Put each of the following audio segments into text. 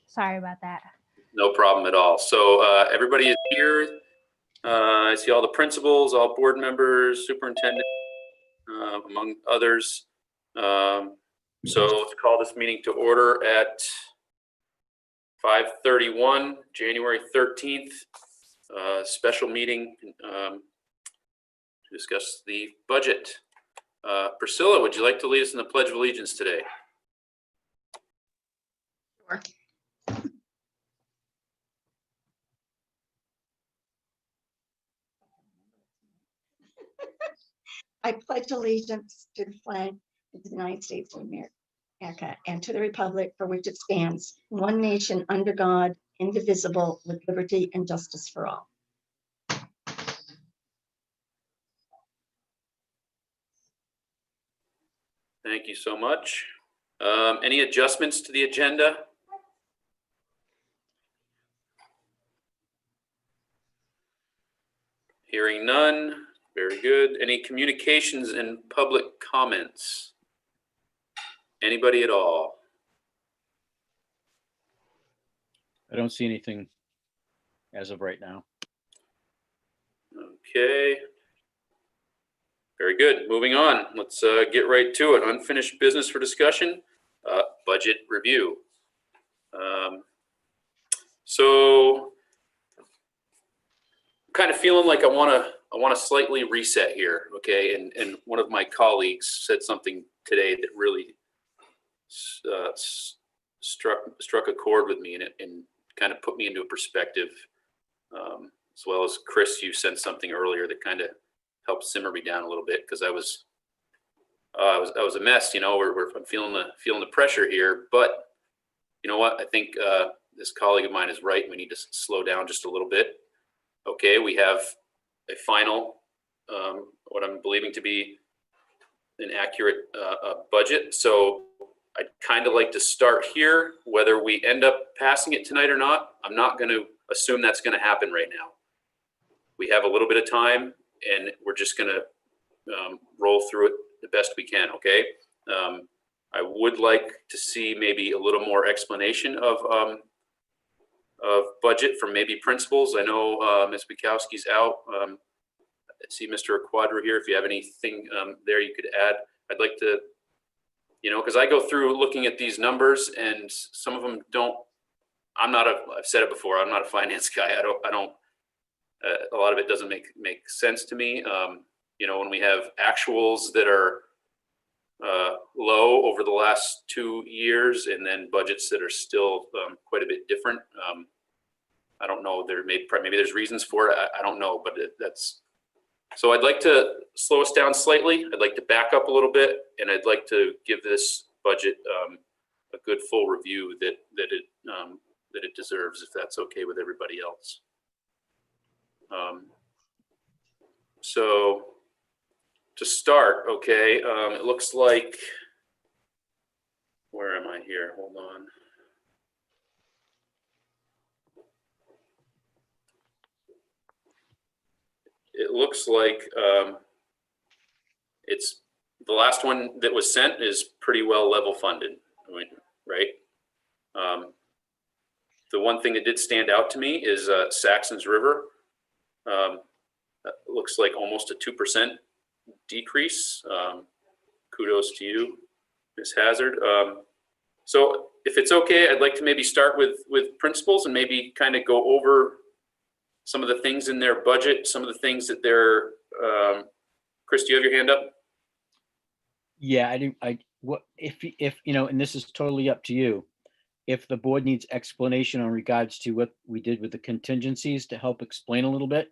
Sorry about that. No problem at all. So everybody is here. I see all the principals, all board members, superintendent, among others. So let's call this meeting to order at 5:31, January 13th, special meeting to discuss the budget. Priscilla, would you like to lead us in the Pledge of Allegiance today? Sure. I pledge allegiance to the flag of the United States of America and to the republic for which it stands, one nation under God, indivisible, with liberty and justice for all. Thank you so much. Any adjustments to the agenda? Hearing none. Very good. Any communications and public comments? Anybody at all? I don't see anything as of right now. Okay. Very good. Moving on. Let's get right to it. Unfinished business for discussion. Budget review. So I'm kind of feeling like I want to slightly reset here. Okay. And one of my colleagues said something today that really struck a chord with me and kind of put me into a perspective. As well as Chris, you sent something earlier that kind of helped simmer me down a little bit because I was a mess. You know, I'm feeling the pressure here. But you know what? I think this colleague of mine is right. We need to slow down just a little bit. Okay, we have a final, what I'm believing to be an accurate budget. So I'd kind of like to start here. Whether we end up passing it tonight or not, I'm not going to assume that's going to happen right now. We have a little bit of time, and we're just going to roll through it the best we can. Okay. I would like to see maybe a little more explanation of budget from maybe principals. I know Ms. Bukowski's out. I see Mr. Quadro here. If you have anything there you could add, I'd like to, you know, because I go through looking at these numbers and some of them don't. I've said it before. I'm not a finance guy. I don't. A lot of it doesn't make sense to me. You know, when we have actuals that are low over the last 2 years, and then budgets that are still quite a bit different. I don't know. Maybe there's reasons for it. I don't know, but that's. So I'd like to slow us down slightly. I'd like to back up a little bit, and I'd like to give this budget a good full review that it deserves, if that's okay with everybody else. So to start, okay, it looks like, where am I here? Hold on. It looks like it's the last one that was sent is pretty well level funded, right? The one thing that did stand out to me is Saxon's River. Looks like almost a 2% decrease. Kudos to you, Ms. Hazard. So if it's okay, I'd like to maybe start with principals and maybe kind of go over some of the things in their budget, some of the things that they're, Chris, do you have your hand up? Yeah, I do. If you know, and this is totally up to you. If the board needs explanation in regards to what we did with the contingencies to help explain a little bit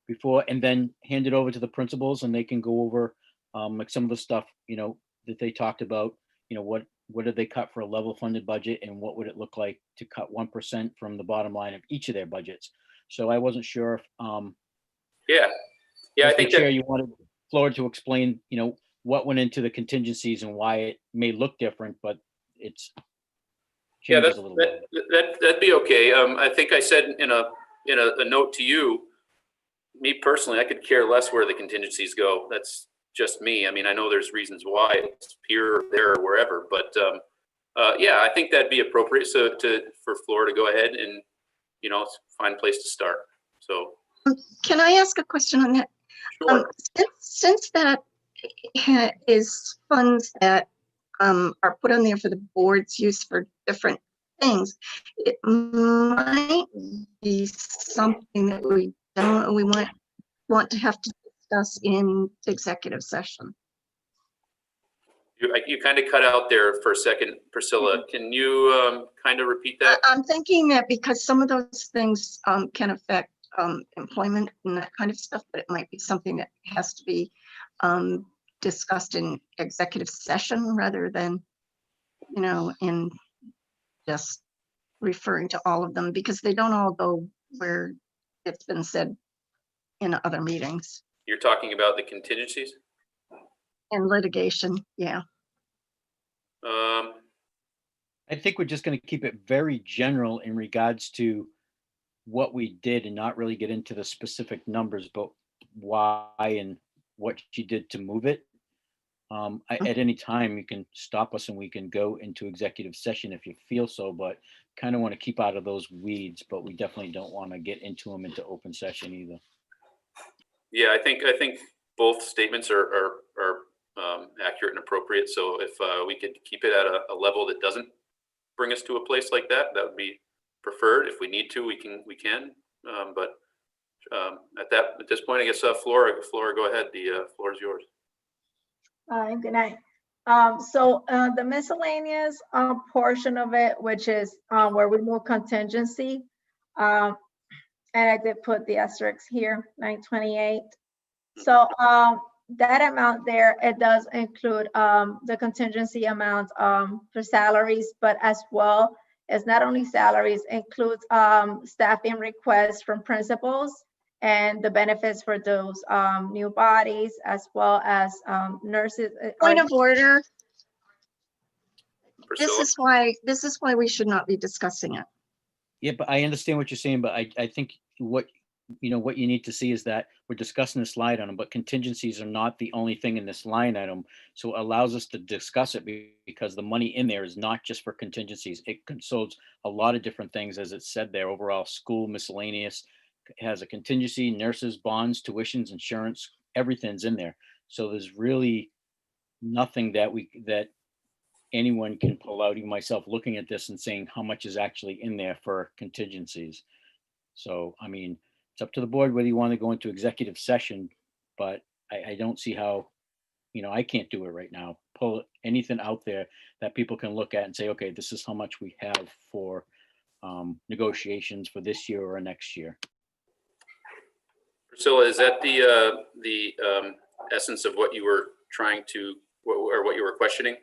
before, and then hand it over to the principals and they can go over like some of the stuff, you know, that they talked about, you know, what did they cut for a level funded budget and what would it look like to cut 1% from the bottom line of each of their budgets. So I wasn't sure if, yeah, I think Chair, you wanted Flora to explain, you know, what went into the contingencies and why it may look different, but it's changes a little bit. That'd be okay. I think I said in a note to you, me personally, I could care less where the contingencies go. That's just me. I mean, I know there's reasons why it's here, there, or wherever, but Yeah, I think that'd be appropriate. So for Flora to go ahead and, find a place to start. So. Can I ask a question on that? Sure. Since that is funds that are put on there for the board's use for different things, it might be something that we want to have to discuss in executive session. You kind of cut out there for a second, Priscilla. Can you kind of repeat that? I'm thinking that because some of those things can affect employment and that kind of stuff, but it might be something that has to be discussed in executive session rather than, in just referring to all of them, because they don't all go where it's been said in other meetings. You're talking about the contingencies? And litigation, yeah. I think we're just going to keep it very general in regards to what we did and not really get into the specific numbers, but why and what she did to move it. At any time, you can stop us and we can go into executive session if you feel so, but kind of want to keep out of those weeds, but we definitely don't want to get into them into open session either. Yeah, I think both statements are accurate and appropriate. So if we could keep it at a level that doesn't bring us to a place like that, that would be preferred. If we need to, we can. But at this point, I guess Flora, go ahead. The floor is yours. Good night. So the miscellaneous portion of it, which is where we move contingency, and I did put the asterisks here, 928. So that amount there, it does include the contingency amount for salaries, but as well as not only salaries, includes staffing requests from principals and the benefits for those new bodies, as well as nurses. Point of order. Priscilla? This is why we should not be discussing it. Yeah, but I understand what you're saying, but I think what you need to see is that we're discussing this line item, but contingencies are not the only thing in this line item. So it allows us to discuss it because the money in there is not just for contingencies. It consoles a lot of different things, as it said there. Overall, school miscellaneous has a contingency, nurses, bonds, tuitions, insurance, everything's in there. So there's really nothing that anyone can pull out, even myself looking at this and saying how much is actually in there for contingencies. So, I mean, it's up to the board whether you want to go into executive session, but I don't see how, I can't do it right now. Pull anything out there that people can look at and say, okay, this is how much we have for negotiations for this year or next year. Priscilla, is that the essence of what you were trying to, or what you were questioning?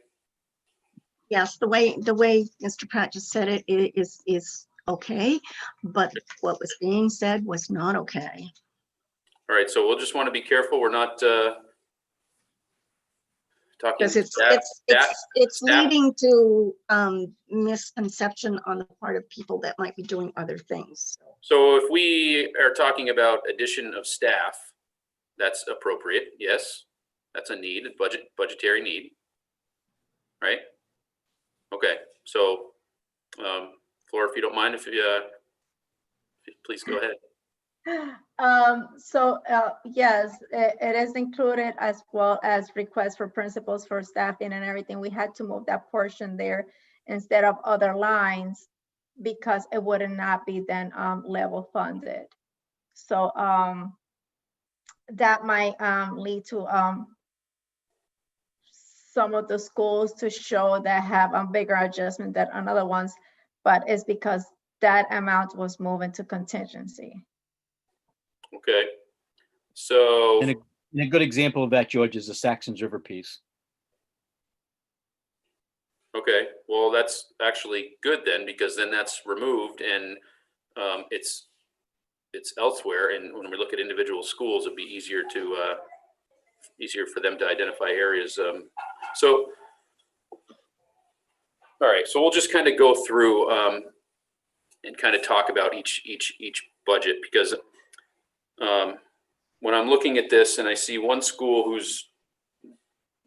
Yes, the way Mr. Pratt just said it is okay, but what was being said was not okay. All right, so we'll just want to be careful. We're not talking. Because it's staff. leading to misconception on the part of people that might be doing other things. So if we are talking about addition of staff, that's appropriate. Yes, that's a need, a budgetary need, right? Okay, so Flora, if you don't mind, if you please go ahead. Yes, it is included, as well as requests for principals for staffing and everything. We had to move that portion there instead of other lines because it would not be then level funded. So that might lead to some of the schools to show that have a bigger adjustment than other ones, but it's because that amount was moving to contingency. Okay, so. And a good example of that, George, is the Saxons River piece. Okay, well, that's actually good then, because then that's removed and it's elsewhere. And when we look at individual schools, it'd be easier for them to identify areas. So, all right, so we'll just kind of go through and kind of talk about each budget, because when I'm looking at this and I see one school who's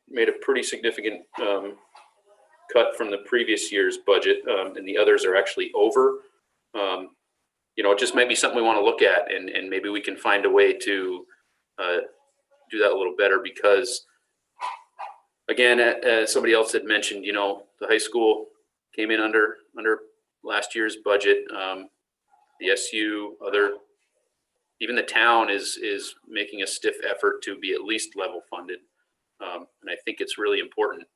made a pretty significant cut from the previous year's budget, and the others are actually over. It just might be something we want to look at, and maybe we can find a way to do that a little better, because again, as somebody else had mentioned, the high school came in under last year's budget. The SU, even the town is making a stiff effort to be at least level funded. And I think it's really important.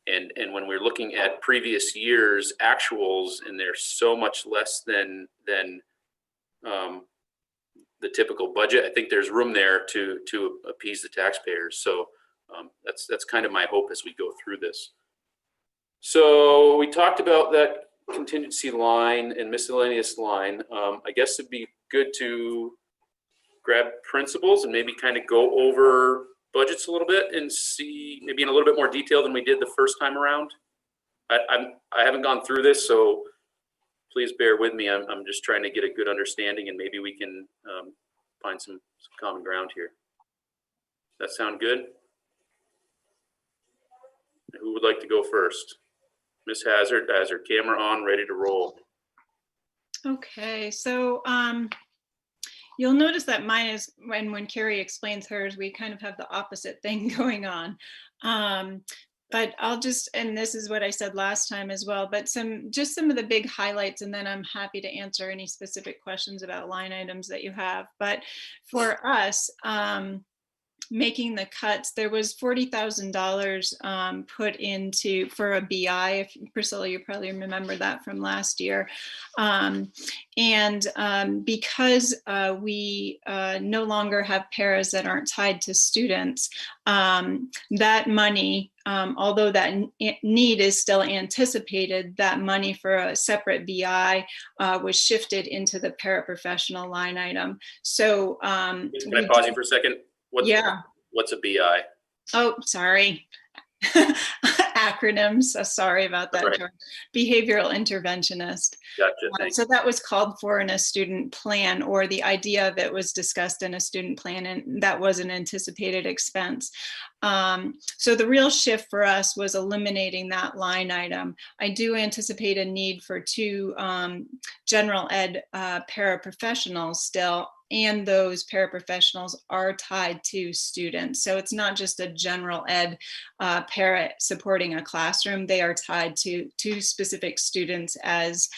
And when we're looking at previous years' actuals, and they're so much less than the typical budget, I think there's room there to appease the taxpayers. So that's kind of my hope as we go through this. So we talked about that contingency line and miscellaneous line. I guess it'd be good to grab principles and maybe kind of go over budgets a little bit and see maybe in a little bit more detail than we did the first time around. I haven't gone through this, so please bear with me. I'm just trying to get a good understanding, and maybe we can find some common ground here. Does that sound good? Who would like to go first? Ms. Hazard has her camera on, ready to roll. Okay, so you'll notice that mine is, when Carrie explains hers, we kind of have the opposite thing going on. But I'll just, and this is what I said last time as well, but just some of the big highlights, and then I'm happy to answer any specific questions about line items that you have. But for us, making the cuts, there was $40,000 put into for a BI. If Priscilla, you probably remember that from last year. Because we no longer have paras that aren't tied to students, that money, although that need is still anticipated, that money for a separate BI was shifted into the paraprofessional line item. So can I pause you for a second? What's a BI? Oh, sorry. Acronyms. So sorry about that. Right. Behavioral interventionist. Gotcha. So that was called for in a student plan, or the idea of it was discussed in a student plan, and that was an anticipated expense. So the real shift for us was eliminating that line item. I do anticipate a need for 2 general ed paraprofessionals still, and those paraprofessionals are tied to students. So it's not just a general ed para supporting a classroom. They are tied to specific students as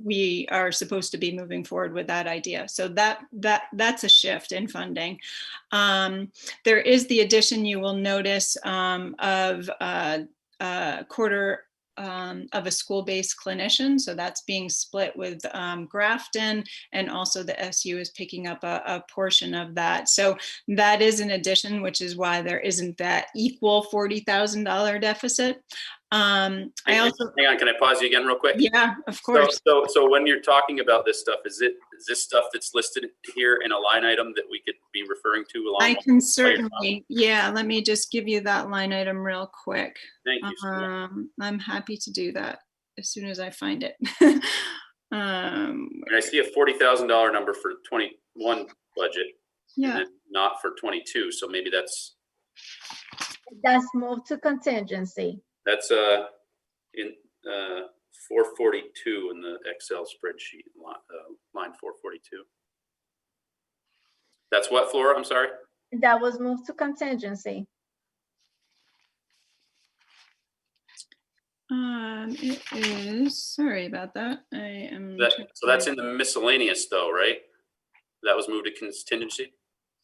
we are supposed to be moving forward with that idea. So that's a shift in funding. There is the addition, you will notice, of a quarter of a school-based clinician. So that's being split with Grafton, and also the SU is picking up a portion of that. So that is an addition, which is why there isn't that equal $40,000 deficit. I also, hang on, can I pause you again real quick? Yeah, of course. So when you're talking about this stuff, is this stuff that's listed here in a line item that we could be referring to along? I can certainly, yeah, let me just give you that line item real quick. Thank you. I'm happy to do that as soon as I find it. And I see a $40,000 number for 21 budget. Yeah. And not for 22. So maybe that's moved to contingency. That's in 442 in the Excel spreadsheet, line 442. That's what, Flora? I'm sorry. That was moved to contingency. It is, sorry about that. So that's in the miscellaneous though, right? That was moved to contingency?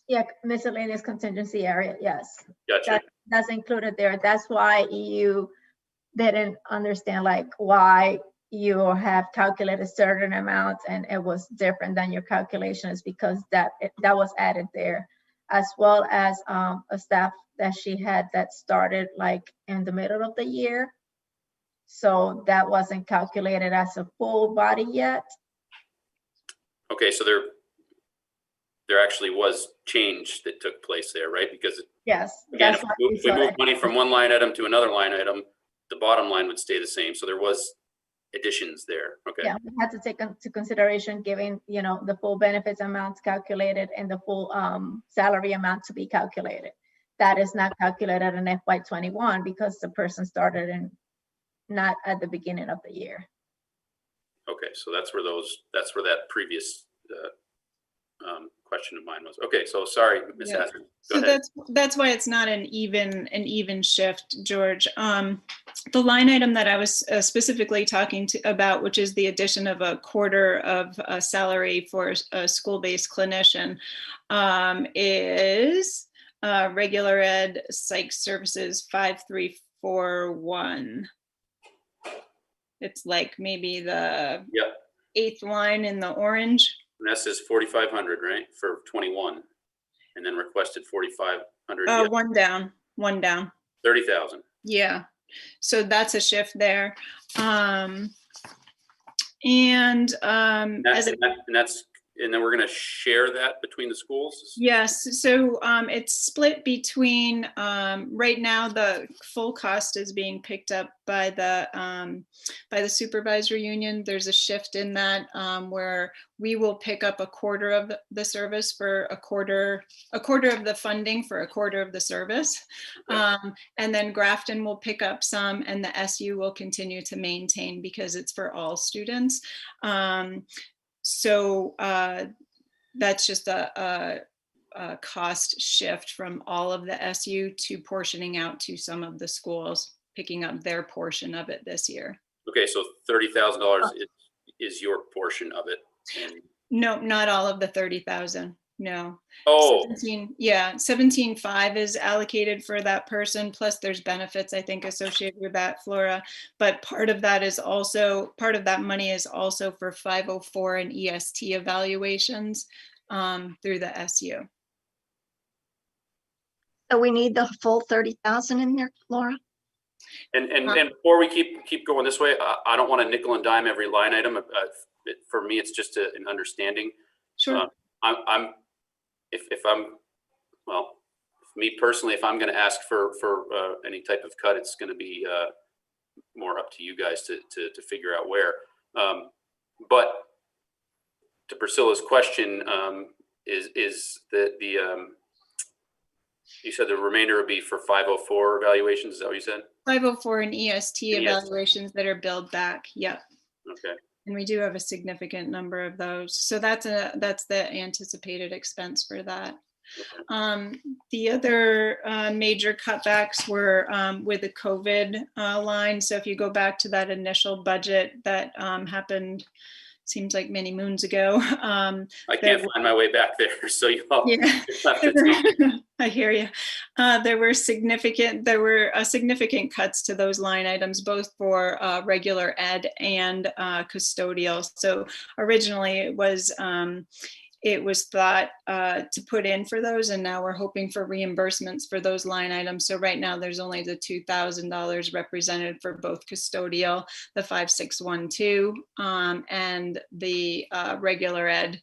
Yeah, miscellaneous contingency area, yes. Gotcha. That's included there. That's why you didn't understand like why you have calculated certain amounts and it was different than your calculations, because that was added there, as well as a staff that she had that started like in the middle of the year. So that wasn't calculated as a full body yet. Okay, so there actually was change that took place there, right? Because Yes, again, that's if we move money from one line item to another line item, the bottom line would stay the same. So there was additions there. Okay. Yeah, we had to take into consideration giving, the full benefits amounts calculated and the full salary amount to be calculated. that is not calculated in FY21 because the person started in not at the beginning of the year. Okay, so that's where that previous question of mine was. Okay, so sorry, Ms. Yeah. Hazard. Go So ahead. that's why it's not an even shift, George. The line item that I was specifically talking about, which is the addition of a quarter of a salary for a school-based clinician, is regular ed psych services 5341. It's like maybe the Yep. 8th line in the orange. And that says 4,500, right, for 21, and then requested 4,500. Oh, Yep. one down. 30,000. Yeah. So that's a shift there. And as a And then we're going to share that between the schools. yes, so it's split between right now the full cost is being picked up by the supervisor union. There's a shift in that where we will pick up a quarter of the service for a quarter of the funding for a quarter of the service, and then Grafton will pick up some, and the SU will continue to maintain because it's for all students. So that's just a cost shift from all of the SU to portioning out to some of the schools, picking up their portion of it this year. Okay, so $30,000 is your portion of it. And No, not all of the 30,000. No. oh, 17.5 is allocated for that person. Plus there's benefits, I think, associated with that, Flora. But part of that money is also for 504 and EST evaluations through the SU. So we need the full 30,000 in there, Laura? and before we keep going this way, I don't want to nickel and dime every line item. For me, it's just an understanding. Sure. Me personally, if I'm going to ask for any type of cut, it's going to be more up to you guys to figure out where. But to Priscilla's question, is the you said the remainder would be for 504 evaluations? Is that what you said? 504 and EST And evaluations that are billed back. Yep. Okay. And we do have a significant number of those. So that's the anticipated expense for that. The other major cutbacks were with the COVID line. So if you go back to that initial budget that happened, seems like many moons ago. I can't find my way back there. So you all Yeah. have to tell me. I hear you. There were significant cuts to those line items, both for regular ed and custodial. So originally it was thought to put in for those, and now we're hoping for reimbursements for those line items. So right now there's only the $2,000 represented for both custodial, the 5612, and the regular ed,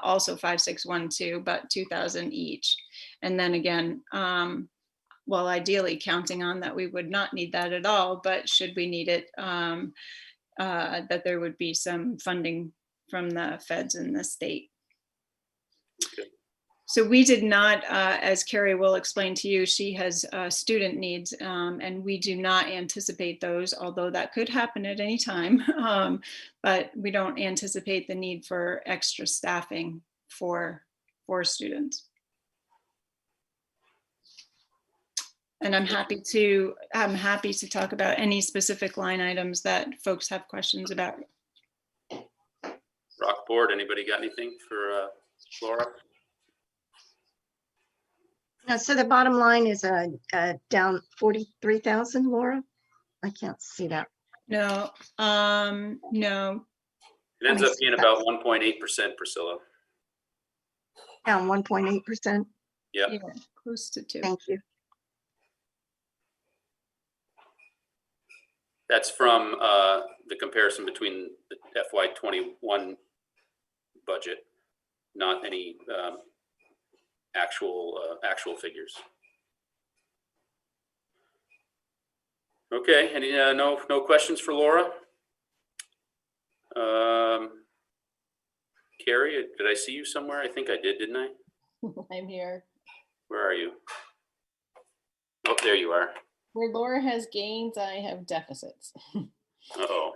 also 5612, but 2,000 each. And then again, well, ideally counting on that we would not need that at all, but should we need it, that there would be some funding from the feds and the state. Okay. So we did not, as Carrie will explain to you, she has student needs, and we do not anticipate those, although that could happen at any time. But we don't anticipate the need for extra staffing for students. And I'm happy to talk about any specific line items that folks have questions about. Rock board, anybody got anything for Laura? No, so the bottom line is down 43,000, Laura? I can't see that. No, no. It ends up being about 1.8%, Priscilla. Down 1.8%. Yeah. Yeah, close to 2. Thank you. That's from the comparison between the FY21 budget, not any actual figures. Okay, any no questions for Laura? Carrie, did I see you somewhere? I think I did, didn't I? I'm here. Where are you? Oh, there you are. Where Laura has gains, I have deficits. Uh-oh.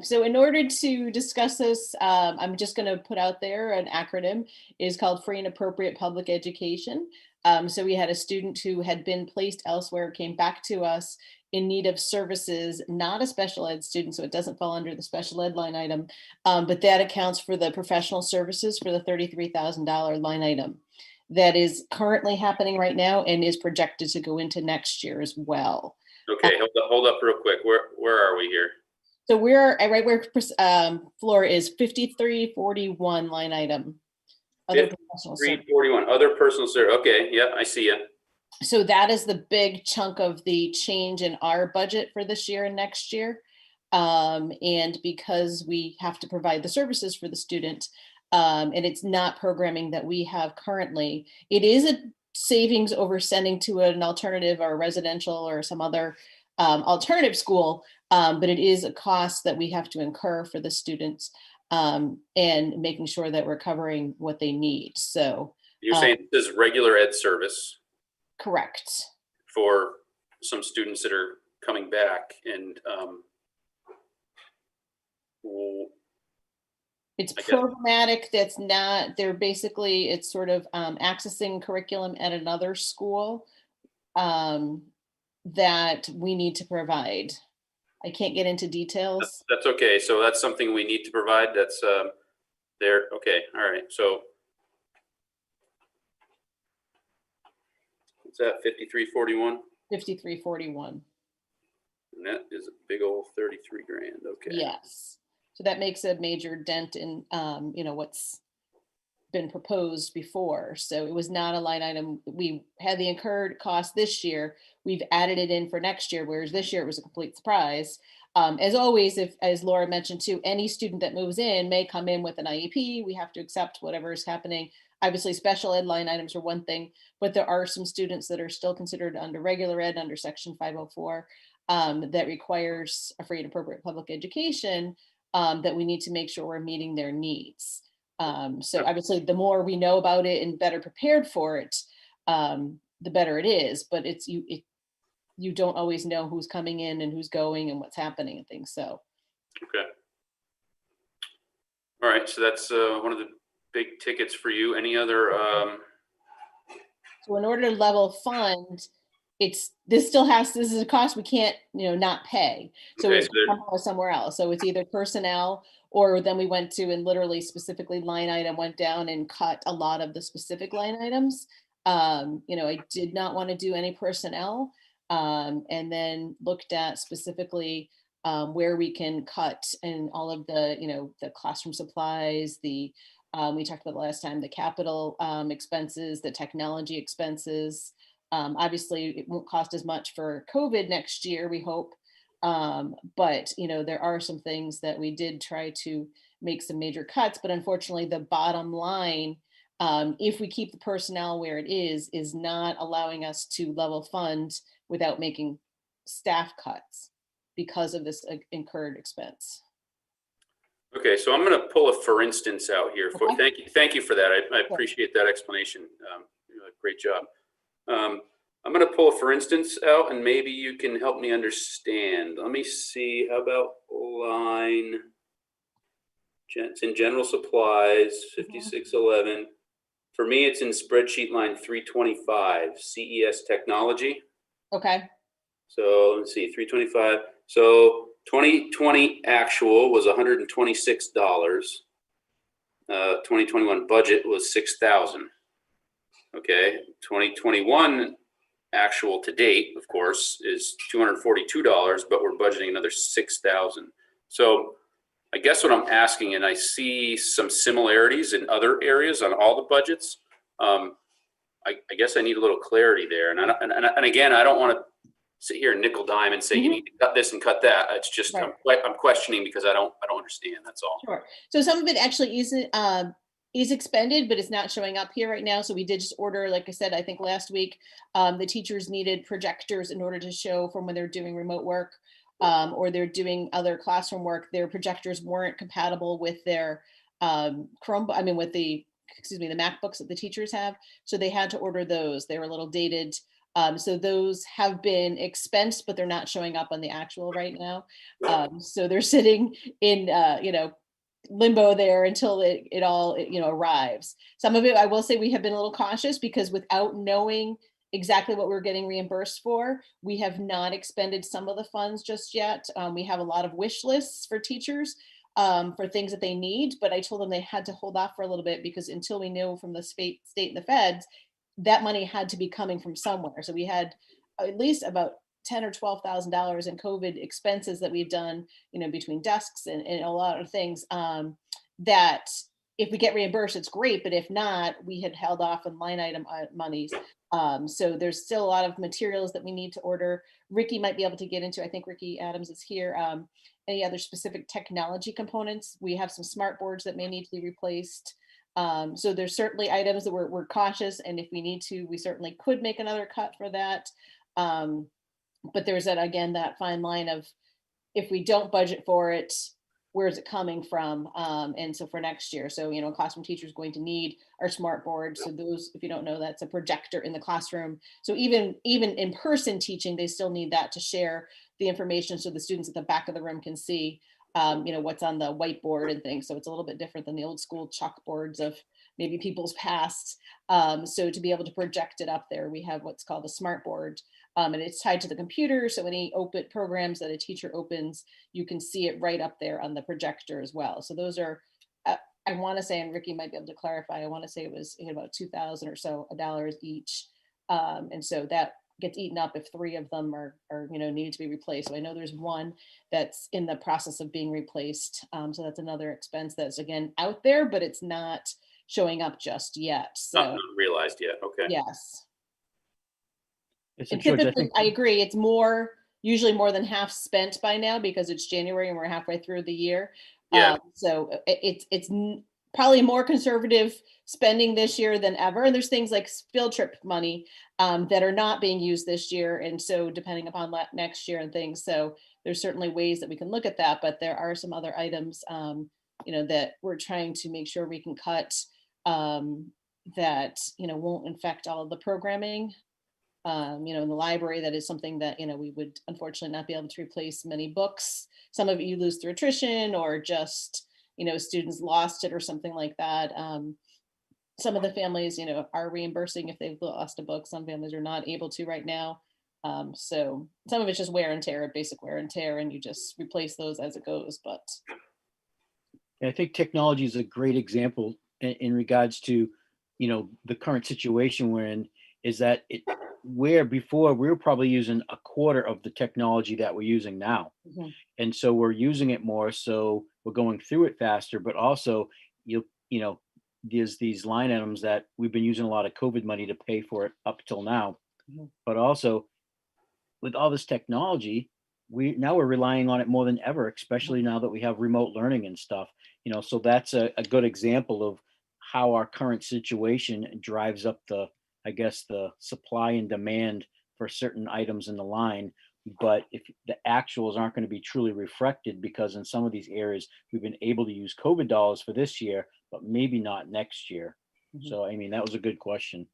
So in order to discuss this, I'm just going to put out there an acronym is called Free and Appropriate Public Education. So we had a student who had been placed elsewhere, came back to us in need of services, not a special ed student, so it doesn't fall under the special ed line item, but that accounts for the professional services for the $33,000 line item. That is currently happening right now and is projected to go into next year as well. Okay, hold up real quick. Where are we here? So we're right where floor is 5341 line item. Other professional service. 341, other personal service. Okay, yeah, I see you. So that is the big chunk of the change in our budget for this year and next year. And because we have to provide the services for the student, and it's not programming that we have currently, it is a savings over sending to an alternative or residential or some other alternative school, but it is a cost that we have to incur for the students, and making sure that we're covering what they need. So You're saying this is regular ed service correct. for some students that are coming back, and It's I get it. programmatic. That's not, they're basically, it's sort of accessing curriculum at another school that we need to provide. I can't get into details. that's okay. So that's something we need to provide. That's there. Okay, all right. So what's that? 5341, 5341. and that is a big old 33 grand. Okay. Yes. So that makes a major dent in, what's been proposed before. So it was not a line item. We had the incurred cost this year. We've added it in for next year, whereas this year it was a complete surprise. As always, as Laura mentioned too, any student that moves in may come in with an IEP. We have to accept whatever is happening. Obviously, special ed line items are one thing, but there are some students that are still considered under regular ed, under Section 504, that requires a free and appropriate public education, that we need to make sure we're meeting their needs. So obviously, the more we know about it and better prepared for it, the better it is. But you don't always know who's coming in and who's going and what's happening and things. So. Okay. All right. So that's one of the big tickets for you. Any other? So in order to level fund, this is a cost we can't, not pay. So Okay, it's somewhere else. So it's either personnel, or then we went to and literally specifically line item went down and cut a lot of the specific line items. I did not want to do any personnel, and then looked at specifically where we can cut and all of the, the classroom supplies, we talked about the last time, the capital expenses, the technology expenses. Obviously, it won't cost as much for COVID next year, we hope. But, there are some things that we did try to make some major cuts, but unfortunately, the bottom line, if we keep the personnel where it is not allowing us to level fund without making staff cuts because of this incurred expense. Okay, so I'm going to pull a for instance out here. Okay. Thank you for that. I appreciate that explanation. Great job. I'm going to pull a for instance out, and maybe you can help me understand. Let me see. How about line? It's in general supplies, 5611. For me, it's in spreadsheet line 325, CES technology. Okay. So let's see, 325. So 2020 actual was $126. 2021 budget was $6,000. Okay, 2021 actual to date, of course, is $242, but we're budgeting another $6,000. So I guess what I'm asking, and I see some similarities in other areas on all the budgets. I guess I need a little clarity there. And again, I don't want to sit here and nickel dime and say you need to cut this and cut that. It's just Right. I'm questioning because I don't understand. That's all. Sure. So some of it actually is expended, but it's not showing up here right now. So we did just order, like I said, I think last week, the teachers needed projectors in order to show from when they're doing remote work, or they're doing other classroom work. Their projectors weren't compatible with their with the MacBooks that the teachers have. So they had to order those. They were a little dated. So those have been expensed, but they're not showing up on the actual right now. So they're sitting in, limbo there until it all, arrives. Some of it, I will say, we have been a little cautious because without knowing exactly what we're getting reimbursed for, we have not expended some of the funds just yet. We have a lot of wish lists for teachers for things that they need, but I told them they had to hold off for a little bit because until we knew from the state and the feds, that money had to be coming from somewhere. So we had at least about $10,000 or $12,000 in COVID expenses that we've done, between desks and a lot of things, that if we get reimbursed, it's great. But if not, we had held off on line item monies. So there's still a lot of materials that we need to order. Ricky might be able to get into, I think Ricky Adams is here. Any other specific technology components? We have some smart boards that may need to be replaced. So there's certainly items that we're cautious, and if we need to, we certainly could make another cut for that. But there's that fine line of, if we don't budget for it, where is it coming from? And so for next year, so, a classroom teacher is going to need our smart board. So those, if you don't know, that's a projector in the classroom. So even in-person teaching, they still need that to share the information so the students at the back of the room can see, what's on the whiteboard and things. So it's a little bit different than the old school chalkboards of maybe people's past. So to be able to project it up there, we have what's called a smart board. And it's tied to the computer. So any open programs that a teacher opens, you can see it right up there on the projector as well. So those are, I want to say, and Ricky might be able to clarify, I want to say it was about $2,000 or so dollars each. And so that gets eaten up if 3 of them are needed to be replaced. So I know there's one that's in the process of being replaced. So that's another expense that's, again, out there, but it's not showing up just yet. So Not realized yet. Okay. yes. So And George, I typically, think, I agree, it's usually more than half spent by now because it's January and we're halfway through the year. Yeah. So it's probably more conservative spending this year than ever. And there's things like field trip money that are not being used this year. And so depending upon next year and things, so there's certainly ways that we can look at that, but there are some other items, that we're trying to make sure we can cut that, won't infect all of the programming. In the library, that is something that, we would unfortunately not be able to replace many books. Some of it you lose through attrition or just, students lost it or something like that. Some of the families, are reimbursing if they've lost a book. Some families are not able to right now. So some of it's just wear and tear, basic wear and tear, and you just replace those as it goes. But I think technology is a great example in regards to, the current situation we're in, is that where before we were probably using a quarter of the technology that we're using now. Mhm. And so we're using it more, so we're going through it faster, but also there's these line items that we've been using a lot of COVID money to pay for it up till now. Mhm. But also with all this technology, we're relying on it more than ever, especially now that we have remote learning and stuff. So that's a good example of how our current situation drives up the supply and demand for certain items in the line. But if the actuals aren't going to be truly reflected, because in some of these areas we've been able to use COVID dollars for this year, but maybe not next year. Mhm. So, that was a good question.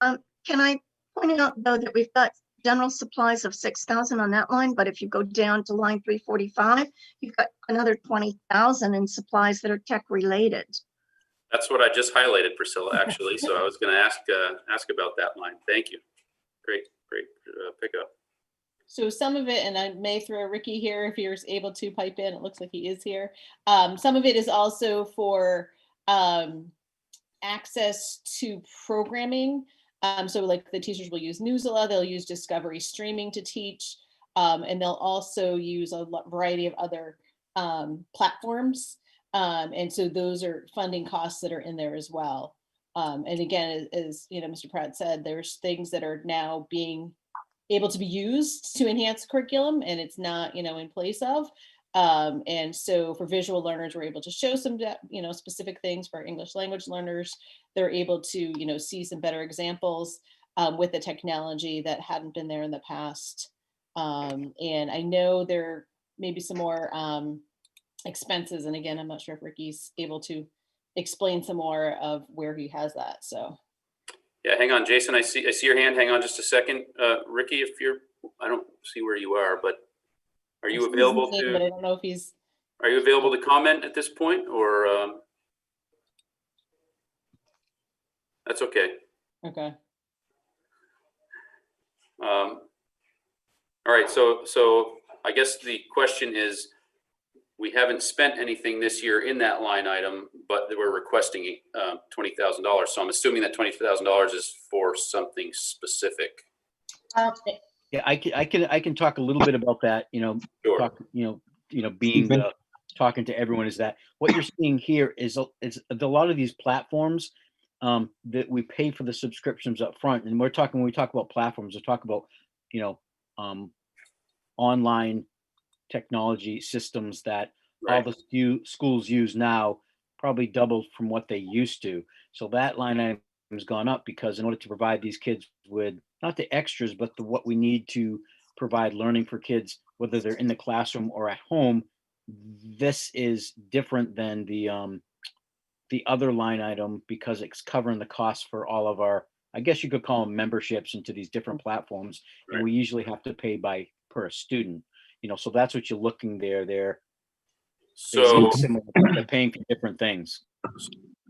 Can I point out, though, that we've got general supplies of 6,000 on that line, but if you go down to line 345, you've got another 20,000 in supplies that are tech related. That's what I just highlighted, Priscilla, actually. So I was going to ask about that line. Thank you. Great pickup. so some of it, and I may throw Ricky here if you're able to pipe in, it looks like he is here. Some of it is also for access to programming. So like the teachers will use Newsela, they'll use Discovery Streaming to teach, and they'll also use a variety of other platforms. And so those are funding costs that are in there as well. And again, as Mr. Pratt said, there's things that are now being able to be used to enhance curriculum, and it's not, in place of. And so for visual learners, we're able to show some, specific things. For English language learners, they're able to, see some better examples with the technology that hadn't been there in the past. And I know there may be some more expenses. And again, I'm not sure if Ricky's able to explain some more of where he has that. So. Yeah, hang on, Jason, I see your hand. Hang on just a second. Ricky, I don't see where you are, but are you available But I to, don't know if he's, are you available to comment at this point, or that's okay. okay. All right, so I guess the question is, we haven't spent anything this year in that line item, but we're requesting $20,000. So I'm assuming that $20,000 is for something specific. Yeah, I can talk a little bit about that, Sure. talk, being Stephen? talking to everyone, is that what you're seeing here is a lot of these platforms that we pay for the subscriptions up front. And when we talk about platforms, we talk about, online technology systems that all Right. the schools use now, probably doubled from what they used to. So that line item has gone up because in order to provide these kids with not the extras, but what we need to provide learning for kids, whether they're in the classroom or at home, this is different than the other line item because it's covering the cost for all of our, I guess you could call them memberships into these different platforms. And Right. we usually have to pay per student, so that's what you're looking there. They're So, similar, they're paying for different things.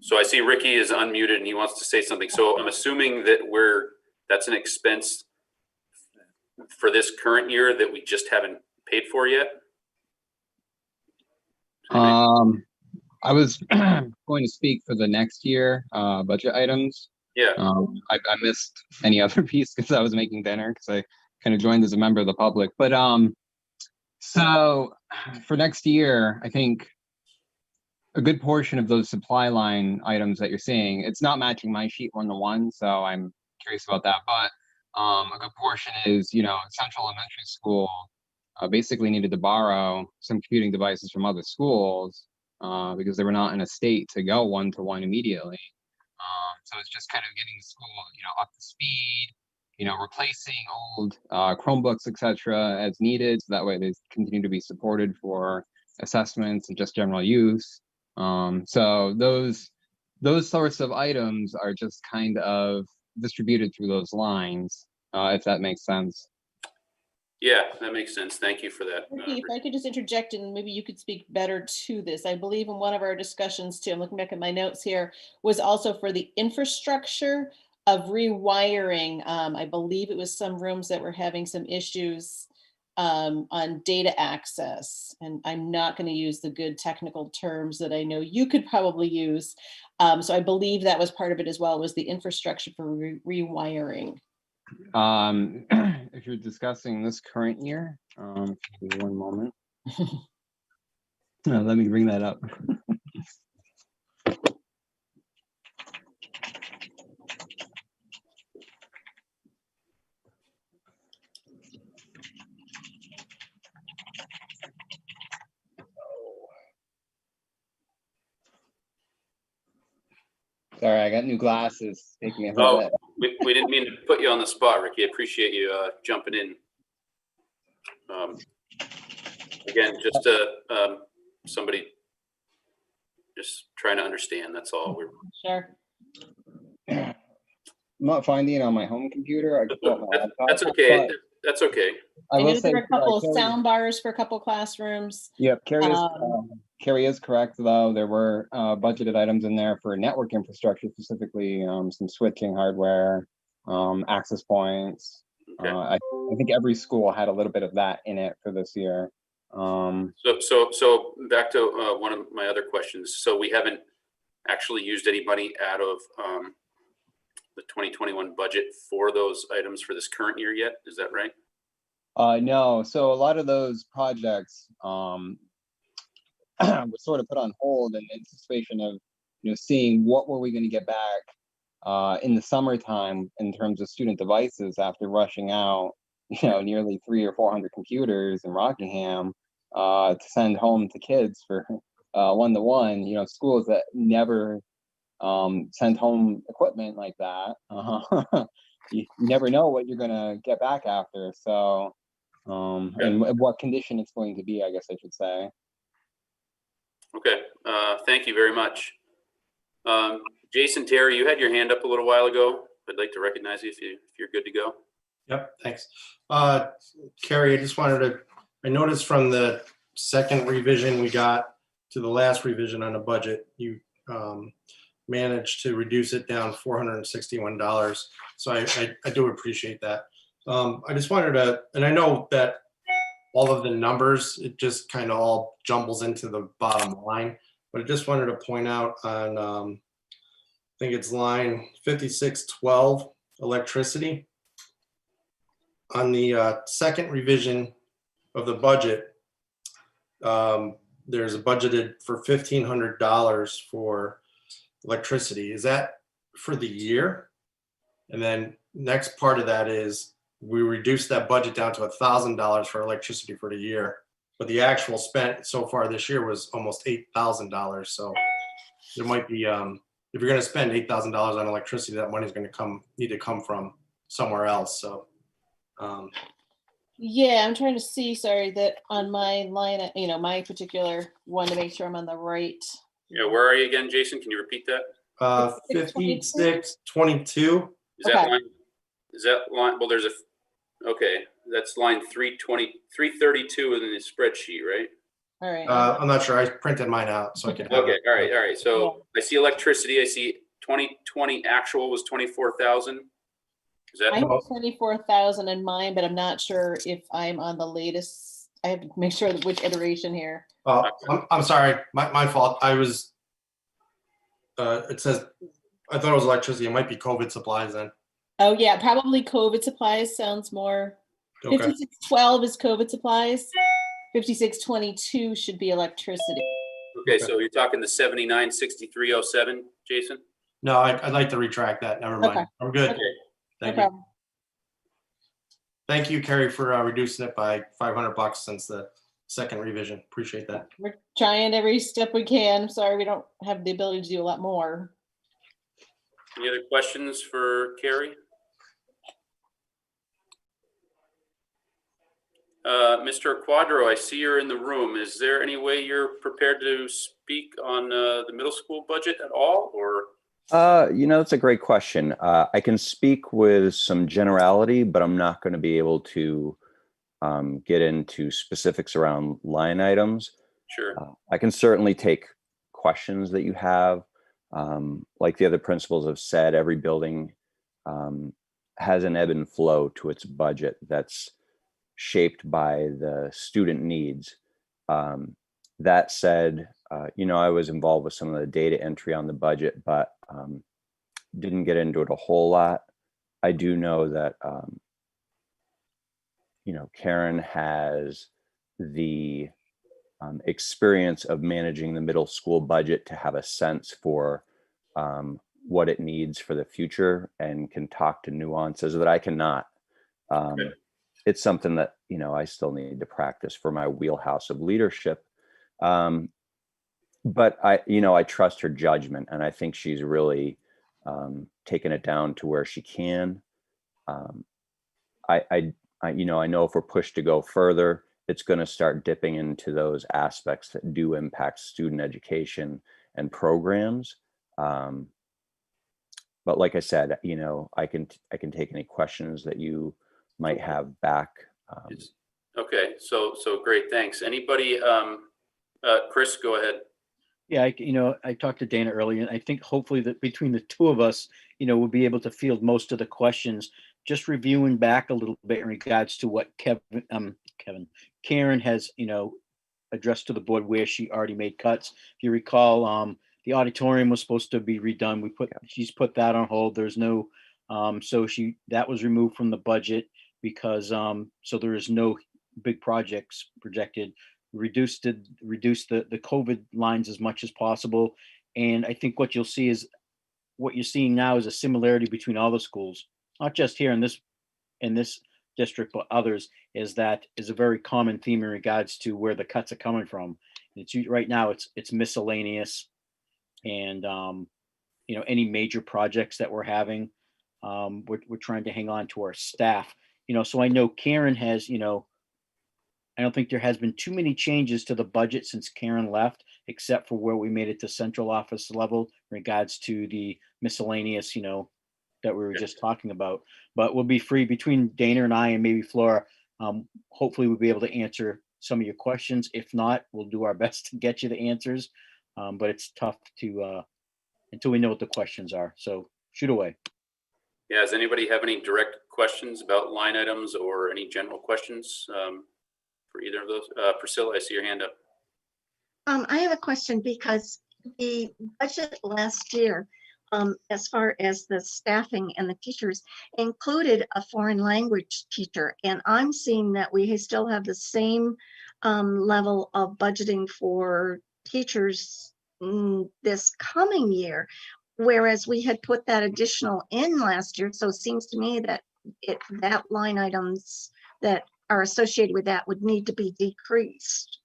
so I see Ricky is unmuted and he wants to say something. So I'm assuming that that's an expense for this current year that we just haven't paid for yet. I was going to speak for the next year budget items. Yeah. I missed any other piece because I was making dinner because I kind of joined as a member of the public. But so for next year, I think a good portion of those supply line items that you're seeing, it's not matching my sheet 1-to-1, so I'm curious about that. But a good portion is, Central Elementary School basically needed to borrow some computing devices from other schools because they were not in a state to go 1-to-1 immediately. So it's just kind of getting the school, up to speed, replacing old Chromebooks, etc., as needed. So that way they continue to be supported for assessments and just general use. So those sorts of items are just kind of distributed through those lines, if that makes sense. Yeah, that makes sense. Thank you for that. Ricky, if I could just interject and maybe you could speak better to this. I believe in one of our discussions too, I'm looking back at my notes here, was also for the infrastructure of rewiring. I believe it was some rooms that were having some issues on data access. And I'm not going to use the good technical terms that I know you could probably use. So I believe that was part of it as well, was the infrastructure for rewiring. If you're discussing this current year, give me one moment. Let me bring that up. Sorry, I got new glasses. Taking me a little bit. We didn't mean to put you on the spot, Ricky. I appreciate you jumping in. Again, just somebody just trying to understand. That's all. Sure. I'm not finding it on my home computer. I pull up my laptop. That's okay. That's okay. I I will know say there were a couple of Carrie- sound bars for a couple classrooms. Yep, Carrie is correct, though. There were budgeted items in there for network infrastructure, specifically some switching hardware, access points. Okay. I think every school had a little bit of that in it for this year. So back to one of my other questions. So we haven't actually used any money out of the 2021 budget for those items for this current year yet? Is that right? No, so a lot of those projects were sort of put on hold in anticipation of seeing what were we going to get back in the summertime in terms of student devices after rushing out nearly 300 or 400 computers in Rockingham to send home to kids for 1-to-1. Schools that never send home equipment like that. You never know what you're gonna get back after. So, and what condition it's going to be, I guess I should say. Okay. Thank you very much. Jason, Terry, you had your hand up a little while ago. I'd like to recognize you if you're good to go. Yep, thanks. Carrie, I noticed from the second revision we got to the last revision on the budget, you managed to reduce it down $461. So I do appreciate that. I just wanted to, and I know that all of the numbers, it just kind of all jumbles into the bottom line, but I just wanted to point out on, I think it's line 5612, electricity. On the second revision of the budget, there's a budgeted for $1,500 for electricity. Is that for the year? And then next part of that is we reduced that budget down to $1,000 for electricity for the year, but the actual spent so far this year was almost $8,000. So there might be, if you're going to spend $8,000 on electricity, that money's going to need to come from somewhere else. So. Yeah, I'm trying to see, sorry, that on my line, my particular one to make sure I'm on the right. Yeah, where are you again, Jason? Can you repeat that? 5622. Is that Okay. line? Is that line? Well, okay, that's line 332 in the spreadsheet, right? All right. I'm not sure. I printed mine out so I could have Okay, it. all right. So I see electricity. I see 2020 actual was 24,000. Is I that? have 24,000 in mine, but I'm not sure if I'm on the latest. I have to make sure which iteration here. I'm sorry. My fault. I was, it says, I thought it was electricity. It might be COVID supplies then. Oh yeah, probably COVID supplies sounds more. Okay. 5612 is COVID supplies. 5622 should be electricity. Okay, so you're talking the 796307, Jason? No, I'd like to retract that. Never mind. Okay. I'm good. Okay. Thank No you. problem. Thank you, Carrie, for reducing it by $500 since the second revision. Appreciate that. We're trying every step we can. Sorry, we don't have the ability to do a lot more. Any other questions for Carrie? Mr. Quadro, I see you're in the room. Is there any way you're prepared to speak on the middle school budget at all, or? That's a great question. I can speak with some generality, but I'm not going to be able to get into specifics around line items. Sure. I can certainly take questions that you have. Like the other principals have said, every building has an ebb and flow to its budget that's shaped by the student needs. That said, I was involved with some of the data entry on the budget, but didn't get into it a whole lot. I do know that, Karen has the experience of managing the middle school budget to have a sense for what it needs for the future and can talk to nuances that I cannot. It's something that, I still need to practice for my wheelhouse of leadership. But I trust her judgment, and I think she's really taken it down to where she can. I know if we're pushed to go further, it's going to start dipping into those aspects that do impact student education and programs. But like I said, I can take any questions that you might have back. Okay, so great, thanks. Anybody, Chris, go ahead. Yeah, I talked to Dana earlier, and I think hopefully that between the two of us, we'll be able to field most of the questions. Just reviewing back a little bit in regards to what Karen has, addressed to the board where she already made cuts. If you recall, the auditorium was supposed to be redone. She's put that on hold. There's no, that was removed from the budget because so there is no big projects projected. Reduce the COVID lines as much as possible. And I think what you'll see is what you're seeing now is a similarity between all the schools, not just here in this district, but others, is a very common theme in regards to where the cuts are coming from. It's right now it's miscellaneous and any major projects that we're having, we're trying to hang on to our staff, so I know Karen has, I don't think there has been too many changes to the budget since Karen left, except for where we made it to central office level in regards to the miscellaneous, that we were Okay. just talking about. But we'll be free between Dana and I and maybe Flora. Hopefully we'll be able to answer some of your questions. If not, we'll do our best to get you the answers. But it's tough to until we know what the questions are. So shoot away. Yeah, does anybody have any direct questions about line items or any general questions for either of those? Priscilla, I see your hand up. I have a question because the budget last year, as far as the staffing and the teachers, included a foreign language teacher. And I'm seeing that we still have the same level of budgeting for teachers this coming year, whereas we had put that additional in last year. So it seems to me that that line items that are associated with that would need to be decreased.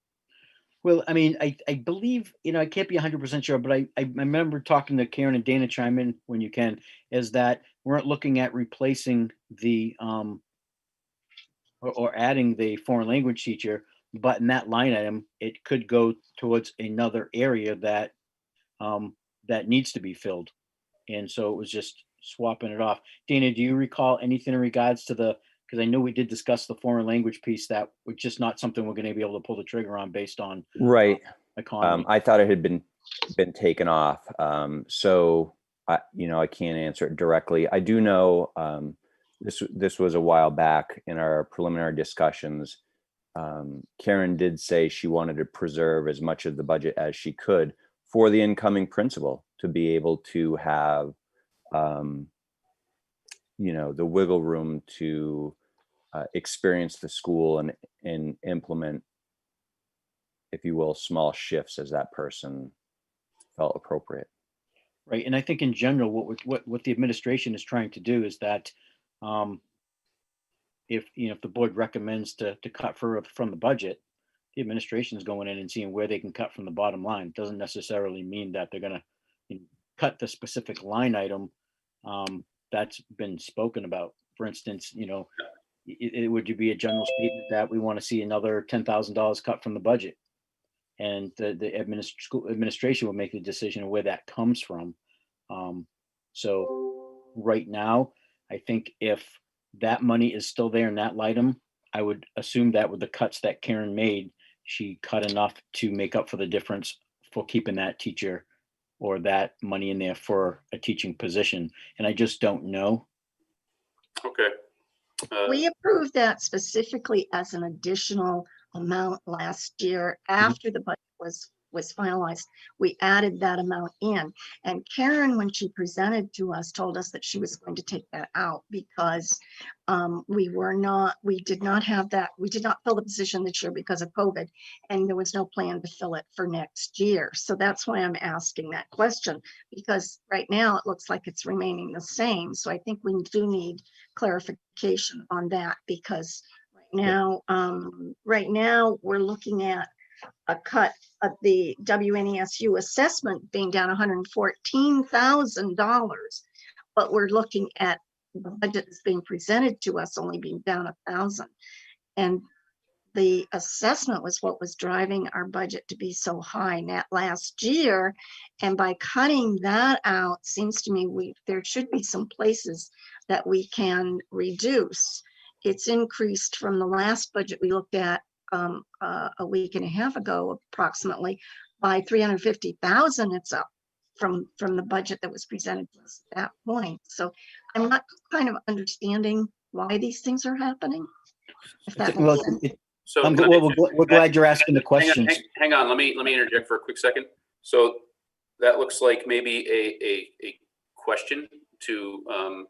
Well, I mean, I believe, I can't be 100% sure, but I remember talking to Karen and Dana, chime in when you can, is that we're looking at replacing the, or adding the foreign language teacher, but in that line item, it could go towards another area that, that needs to be filled. And so it was just swapping it off. Dana, do you recall anything in regards to because I know we did discuss the foreign language piece, that was just not something we're going to be able to pull the trigger on based on Right. economy. I thought it had been taken off. So I can't answer it directly. I do know this was a while back in our preliminary discussions. Karen did say she wanted to preserve as much of the budget as she could for the incoming principal to be able to have, the wiggle room to experience the school and implement, if you will, small shifts as that person felt appropriate. Right. And I think in general, what the administration is trying to do is that if the board recommends to cut from the budget, the administration is going in and seeing where they can cut from the bottom line. Doesn't necessarily mean that they're going to cut the specific line item that's been spoken about. For instance, it would be a general statement that we want to see another $10,000 cut from the budget, and the administration will make the decision of where that comes from. So right now, I think if that money is still there in that line item, I would assume that with the cuts that Karen made, she cut enough to make up for the difference for keeping that teacher or that money in there for a teaching position. And I just don't know. Okay. We approved that specifically as an additional amount last year after the budget was finalized. We added that amount in, and Karen, when she presented to us, told us that she was going to take that out because we did not fill the position this year because of COVID, and there was no plan to fill it for next year. So that's why I'm asking that question, because right now it looks like it's remaining the same. So I think we do need clarification on that, because right now we're looking at a cut of the WNESU assessment being down $114,000, but we're looking at the budget that's being presented to us only being down $1,000. And the assessment was what was driving our budget to be so high last year. And by cutting that out, seems to me there should be some places that we can reduce. It's increased from the last budget we looked at a week and a half ago, approximately by $350,000. It's up from the budget that was presented to us at that point. So I'm not kind of understanding why these things are happening. If that makes sense. So we're glad you're asking the questions. Hang on. Let me interject for a quick second. So that looks like maybe a question to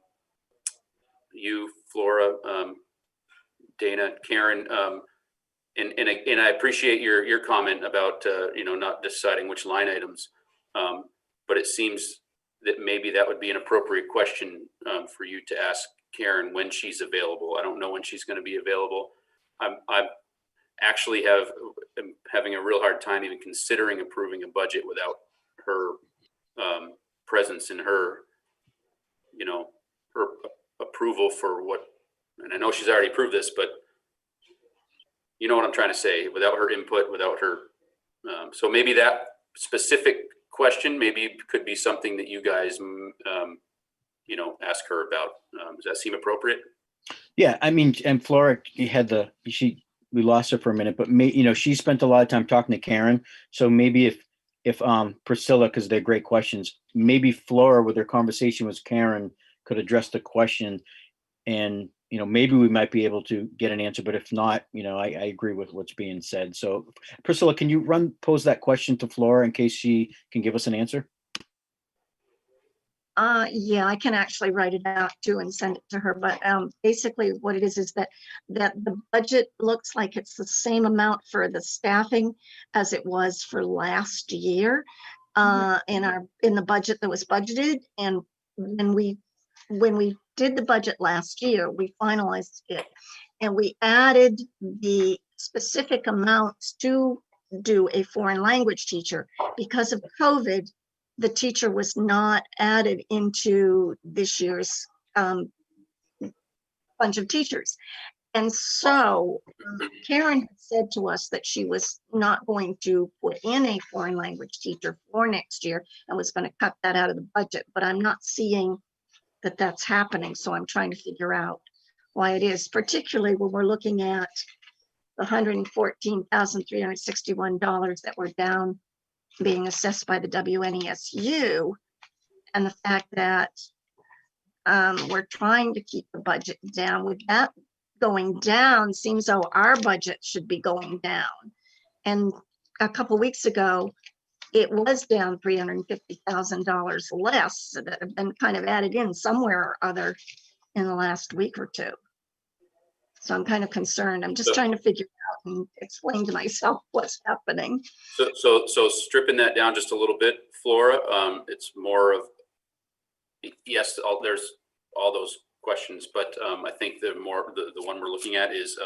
you, Flora, Dana, Karen, and I appreciate your comment about not deciding which line items, but it seems that maybe that would be an appropriate question for you to ask Karen when she's available. I don't know when she's going to be available. I'm actually am having a real hard time even considering approving a budget without her presence and her approval for what. And I know she's already approved this, but you know what I'm trying to say, without her input, without her. So maybe that specific question maybe could be something that you guys ask her about. Does that seem appropriate? Yeah, I mean, and Flora, we lost her for a minute, but she spent a lot of time talking to Karen. So maybe if Priscilla, because they're great questions, maybe Flora with her conversation with Karen could address the question, and maybe we might be able to get an answer. But if not, I agree with what's being said. So Priscilla, can you pose that question to Flora in case she can give us an answer? Yeah, I can actually write it out too and send it to her. But basically what it is that the budget looks like it's the same amount for the staffing as it was for last year in the budget that was budgeted. And when we did the budget last year, we finalized it and we added the specific amounts to do a foreign language teacher. Because of COVID, the teacher was not added into this year's bunch of teachers. And so Karen had said to us that she was not going to put in a foreign language teacher for next year and was going to cut that out of the budget, but I'm not seeing that that's happening. So I'm trying to figure out why it is, particularly when we're looking at the $114,361 that were down being assessed by the WNESU, and the fact that we're trying to keep the budget down. With that going down, seems though our budget should be going down. And a couple weeks ago, it was down $350,000 less that have been kind of added in somewhere or other in the last week or two. So I'm kind of concerned. I'm just trying to figure out and explain to myself what's happening. So stripping that down just a little bit, Flora, it's more of, yes, there's all those questions, but I think the one we're looking at is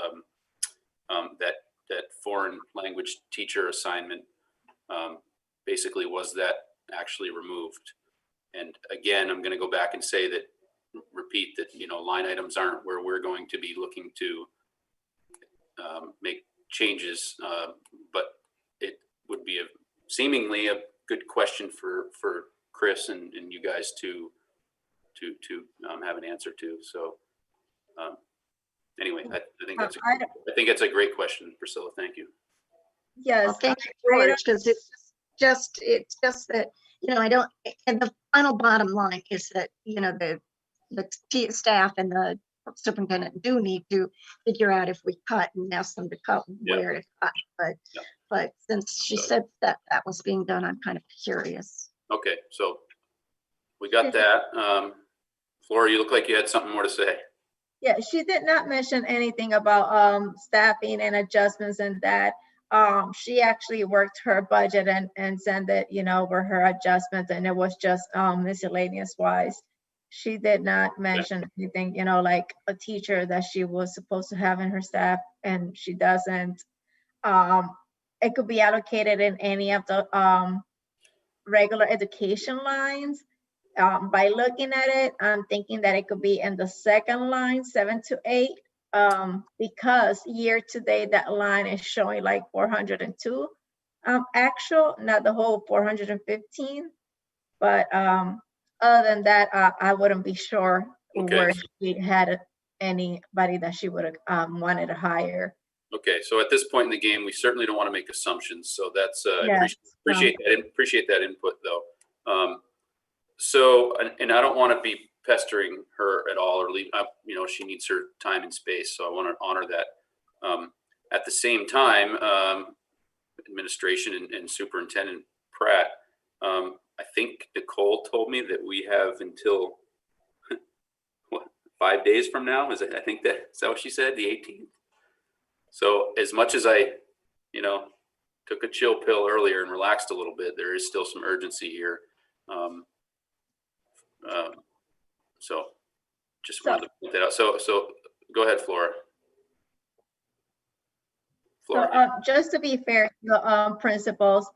that foreign language teacher assignment. Basically, was that actually removed? And again, I'm going to go back and say that, repeat that, line items aren't where we're going to be looking to make changes, but it would be seemingly a good question for Chris and you guys to have an answer to. So anyway, I think that's a great question, Priscilla. Thank you. Yes. Well, thank you, George, because it's just that, I don't, and the final bottom line is that, the staff and the superintendent do need to figure out if we cut and ask them to cut where to cut. But since she said that was being done, I'm kind of curious. Okay, so we got that. Flora, you look like you had something more to say. Yeah, she did not mention anything about staffing and adjustments and that. She actually worked her budget and sent it, over her adjustments, and it was just miscellaneous wise. She did not mention anything, like a teacher that she was supposed to have in her staff, and she doesn't. It could be allocated in any of the regular education lines. By looking at it, I'm thinking that it could be in the second line, 7 to 8, because year to date that line is showing like 402 actual, not the whole 415. But other than that, I wouldn't be sure where she had anybody that she would have wanted to hire. Okay, so at this point in the game, we certainly don't want to make assumptions. So that's appreciate that input though. So, and I don't want to be pestering her at all or leave, she needs her time and space. So I want to honor that. At the same time, administration and Superintendent Pratt, I think Nicole told me that we have until 5 days from now. Is that what she said? The 18th. So as much as I, took a chill pill earlier and relaxed a little bit, there is still some urgency here. So just wanted to point that out. So go ahead, Flora. So just to be fair to the principals,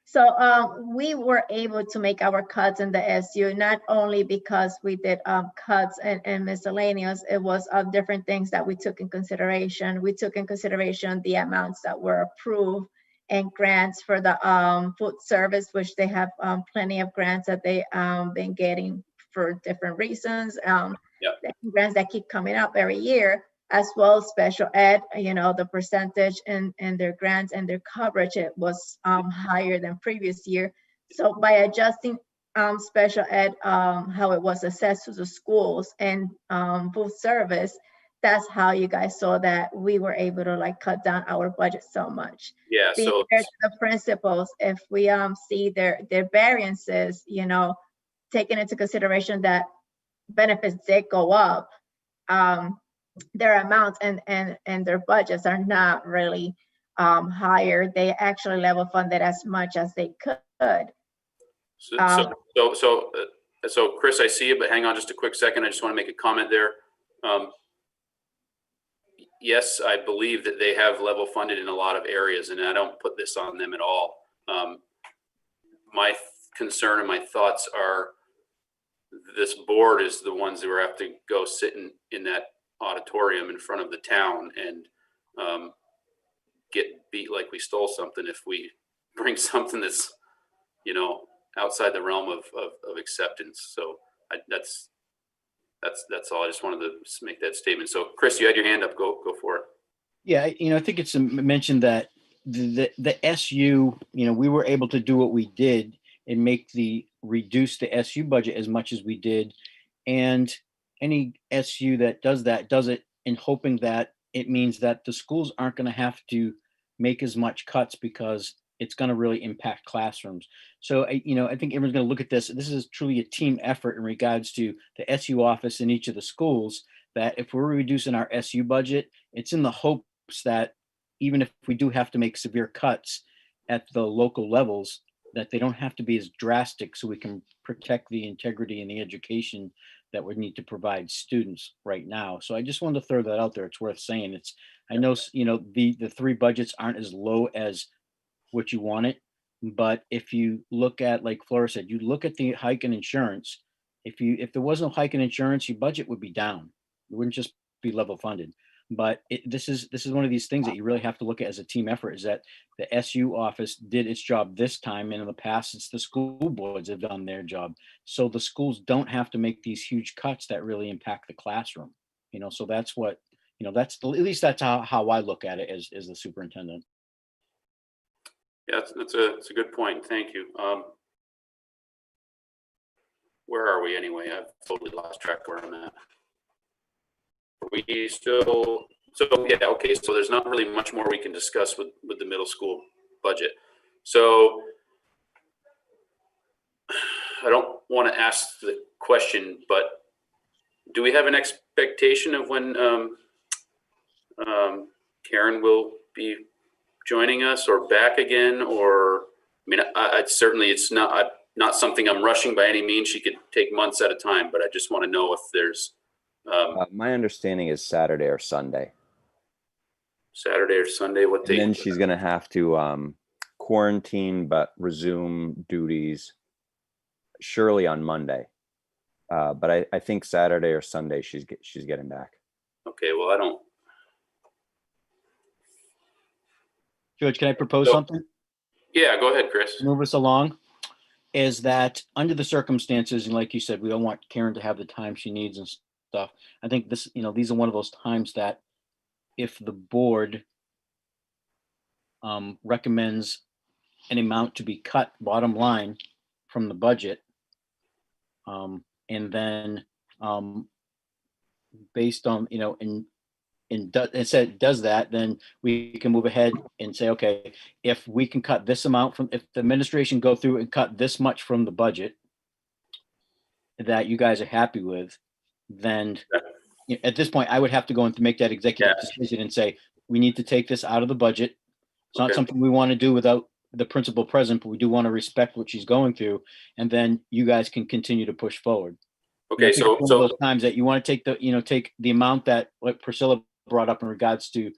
so we were able to make our cuts in the SU, not only because we did cuts and miscellaneous, it was different things that we took in consideration. We took in consideration the amounts that were approved and grants for the food service, which they have plenty of grants that they been getting for different reasons. Yep. The grants that keep coming up every year, as well as special ed, the percentage in their grants and their coverage, it was higher than previous year. So by adjusting special ed, how it was assessed to the schools and food service, that's how you guys saw that we were able to like cut down our budget so much. Yeah, Being so fair to the principals, if we see their variances, taking into consideration that benefits did go up, their amounts and their budgets are not really higher. They actually level funded as much as they could. so Chris, I see you, but hang on just a quick second. I just want to make a comment there. Yes, I believe that they have level funded in a lot of areas, and I don't put this on them at all. My concern and my thoughts are this board is the ones who have to go sit in that auditorium in front of the town and get beat like we stole something if we bring something that's, outside the realm of acceptance. So that's all. I just wanted to make that statement. So Chris, you had your hand up. Go for it. Yeah, I think it's mentioned that the SU, we were able to do what we did and reduce the SU budget as much as we did. And any SU that does that does it in hoping that it means that the schools aren't going to have to make as much cuts because it's going to really impact classrooms. So, I think everyone's going to look at this. This is truly a team effort in regards to the SU office in each of the schools, that if we're reducing our SU budget, it's in the hopes that even if we do have to make severe cuts at the local levels, that they don't have to be as drastic, so we can protect the integrity and the education that we need to provide students right now. So I just wanted to throw that out there. It's worth saying. I know, the three budgets aren't as low as what you want it, but if you look at, like Flora said, you look at the hike in insurance. If there was no hike in insurance, your budget would be down. It wouldn't just be level funded. But this is one of these things that you really have to look at as a team effort, is that the SU office did its job this time, and in the past it's the school boards have done their job. So the schools don't have to make these huge cuts that really impact the classroom. So that's what, that's at least that's how I look at it as the superintendent. Yeah, that's a good point. Thank you. Where are we anyway? I've totally lost track where I'm at. Are we still, yeah, okay. So there's not really much more we can discuss with the middle school budget. So I don't want to ask the question, but do we have an expectation of when Karen will be joining us or back again? Or, it's not something I'm rushing by any means. She could take months at a time, but I just want to know if there's. My understanding is Saturday or Sunday. Saturday or Sunday, what day? And then she's going to have to quarantine, but resume duties surely on Monday. But I think Saturday or Sunday she's getting back. Okay, well, I don't. George, can I propose something? Yeah, go ahead, Chris. Move us along. Is that under the circumstances, and like you said, we don't want Karen to have the time she needs and stuff. I think this, these are one of those times that if the board recommends an amount to be cut bottom line from the budget, and then based on, it said does that, then we can move ahead and say, okay, if we can cut this amount if the administration go through and cut this much from the budget that you guys are happy with, then at this point I would have to go and make that executive decision and say, we need to take this out of the budget. It's not something we want to do without the principal present, but we do want to respect what she's going through, and then you guys can continue to push forward. Okay, so those times that you want to take the amount that what Priscilla brought up in regards to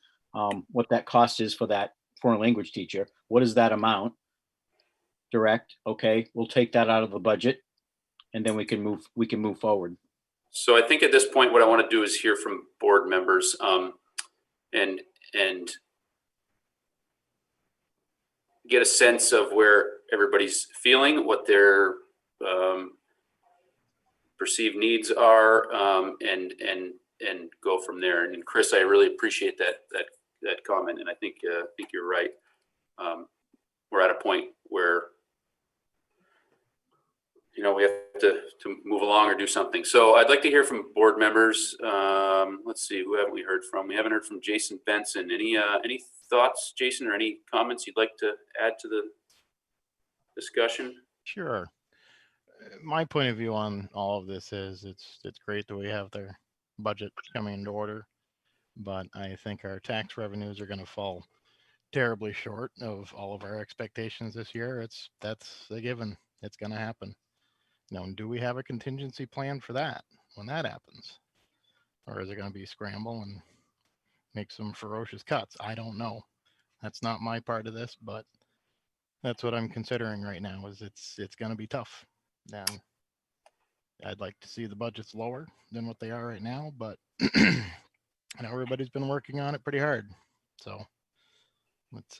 what that cost is for that foreign language teacher. What is that amount? Direct. Okay, we'll take that out of the budget, and then we can move forward. So I think at this point, what I want to do is hear from board members, and get a sense of where everybody's feeling, what their perceived needs are, and go from there. And Chris, I really appreciate that comment, and I think you're right. We're at a point where we have to move along or do something. So I'd like to hear from board members. Let's see, who haven't we heard from? We haven't heard from Jason Benson. Any thoughts, Jason, or any comments you'd like to add to the discussion? Sure. My point of view on all of this is it's great that we have their budget coming into order, but I think our tax revenues are going to fall terribly short of all of our expectations this year. That's a given. It's going to happen. Do we have a contingency plan for that when that happens? Or is it going to be scramble and make some ferocious cuts? I don't know. That's not my part of this, but that's what I'm considering right now. Is it's going to be tough. And I'd like to see the budgets lower than what they are right now, but I know everybody's been working on it pretty hard. So let's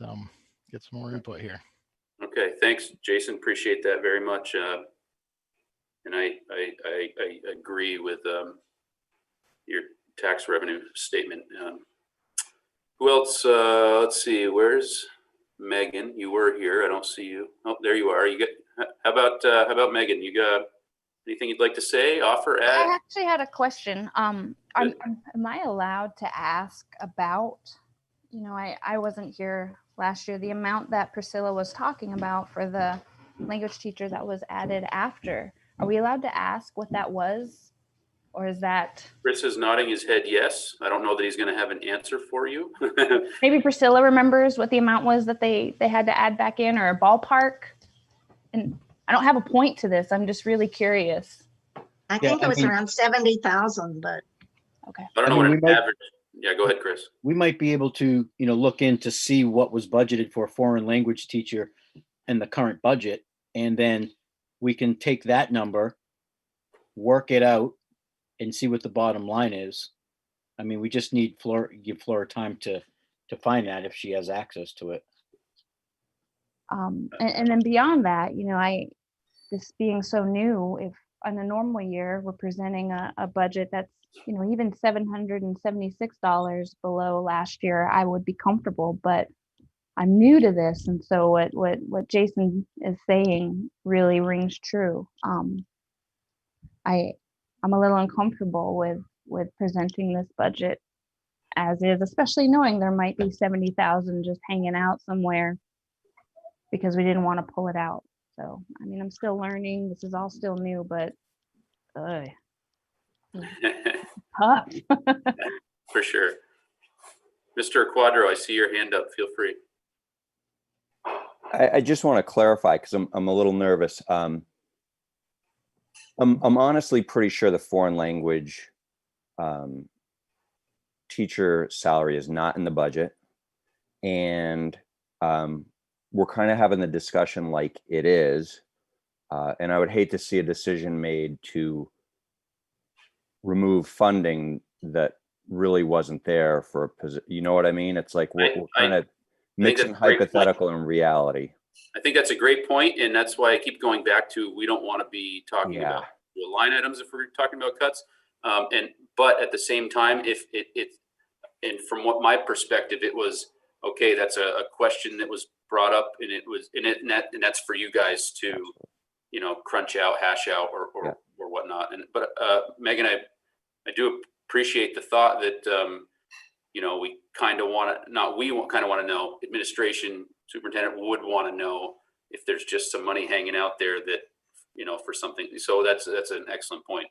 get some more input here. Okay, thanks, Jason. Appreciate that very much. And I agree with your tax revenue statement. Who else? Let's see. Where's Megan? You were here. I don't see you. Oh, there you are. You get. How about Megan? You got anything you'd like to say? Offer? Add? I actually had a question. Am I allowed to ask about? I wasn't here last year. The amount that Priscilla was talking about for the language teacher that was added after. Are we allowed to ask what that was? Or is that? Chris is nodding his head yes. I don't know that he's going to have an answer for you. Maybe Priscilla remembers what the amount was that they had to add back in, or a ballpark. And I don't have a point to this. I'm just really curious. I think it was around 70,000, but. Okay. I don't know what an average. Yeah, go ahead, Chris. We might be able to, look in to see what was budgeted for a foreign language teacher in the current budget. And then we can take that number, work it out, and see what the bottom line is. I mean, we just need give Flora time to find that if she has access to it. And then beyond that, this being so new, if on a normal year we're presenting a budget that's even $776 below last year, I would be comfortable. But I'm new to this, and so what Jason is saying really rings true. I'm a little uncomfortable with presenting this budget as is, especially knowing there might be 70,000 just hanging out somewhere because we didn't want to pull it out. So I'm still learning. This is all still new, but tough. For sure. Mr. Quadro, I see your hand up. Feel free. I just want to clarify because I'm a little nervous. I'm honestly pretty sure the foreign language teacher salary is not in the budget, and we're kind of having the discussion like it is, and I would hate to see a decision made to remove funding that really wasn't there for a position. You know what I mean? It's like we're kind of mixing hypothetical and reality. I think that's a great point, and that's why I keep going back to we don't want to be talking about line items if we're talking about cuts. But at the same time, if it and from what my perspective, it was okay. That's a question that was brought up, and and that's for you guys to crunch out, hash out, or whatnot. But Megan, I do appreciate the thought that we kind of want to know, administration, superintendent would want to know if there's just some money hanging out there that for something. So that's an excellent point.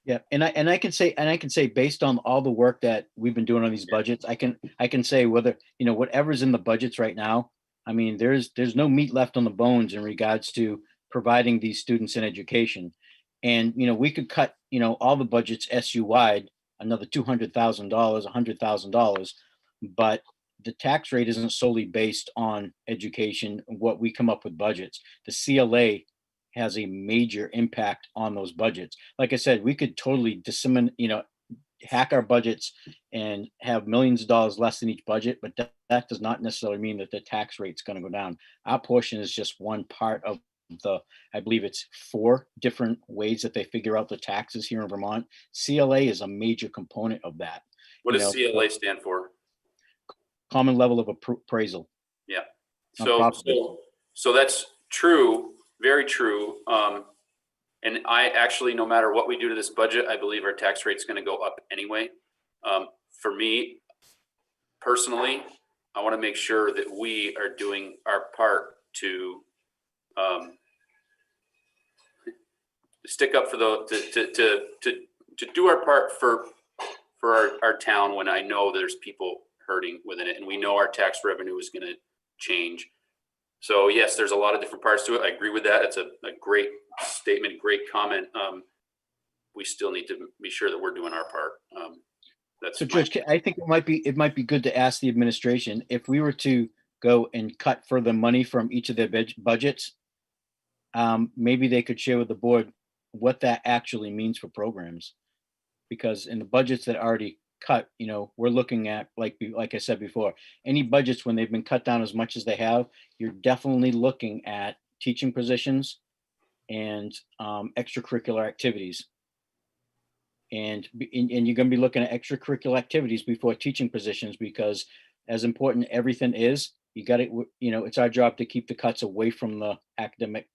Yeah, and I can say based on all the work that we've been doing on these budgets, I can say whether whatever's in the budgets right now. I mean, there's no meat left on the bones in regards to providing these students in education, and we could cut all the budgets SU wide another $200,000, $100,000, but the tax rate isn't solely based on education. What we come up with budgets, the CLA has a major impact on those budgets. Like I said, we could totally disseminate, hack our budgets and have millions of dollars less in each budget, but that does not necessarily mean that the tax rate's going to go down. Our portion is just one part of I believe it's 4 different ways that they figure out the taxes here in Vermont. CLA is a major component of that. What You does know, CLA stand for? Common level of appraisal. Yeah. On So, property. so that's true, very true. And I actually, no matter what we do to this budget, I believe our tax rate's going to go up anyway. For me, personally, I want to make sure that we are doing our part to stick up for to do our part for our town when I know there's people hurting within it, and we know our tax revenue is going to change. So yes, there's a lot of different parts to it. I agree with that. It's a great statement, great comment. We still need to be sure that we're doing our part. That's So Judge, I think it might be good to ask the administration if we were to go and cut further money from each of their budgets, maybe they could share with the board what that actually means for programs. Because in the budgets that are already cut, you know, we're looking at, like I said before, any budgets when they've been cut down as much as they have, you're definitely looking at teaching positions and extracurricular activities. And you're going to be looking at extracurricular activities before teaching positions, because as important everything is, you got to, you know, it's our job to keep the cuts away from the academic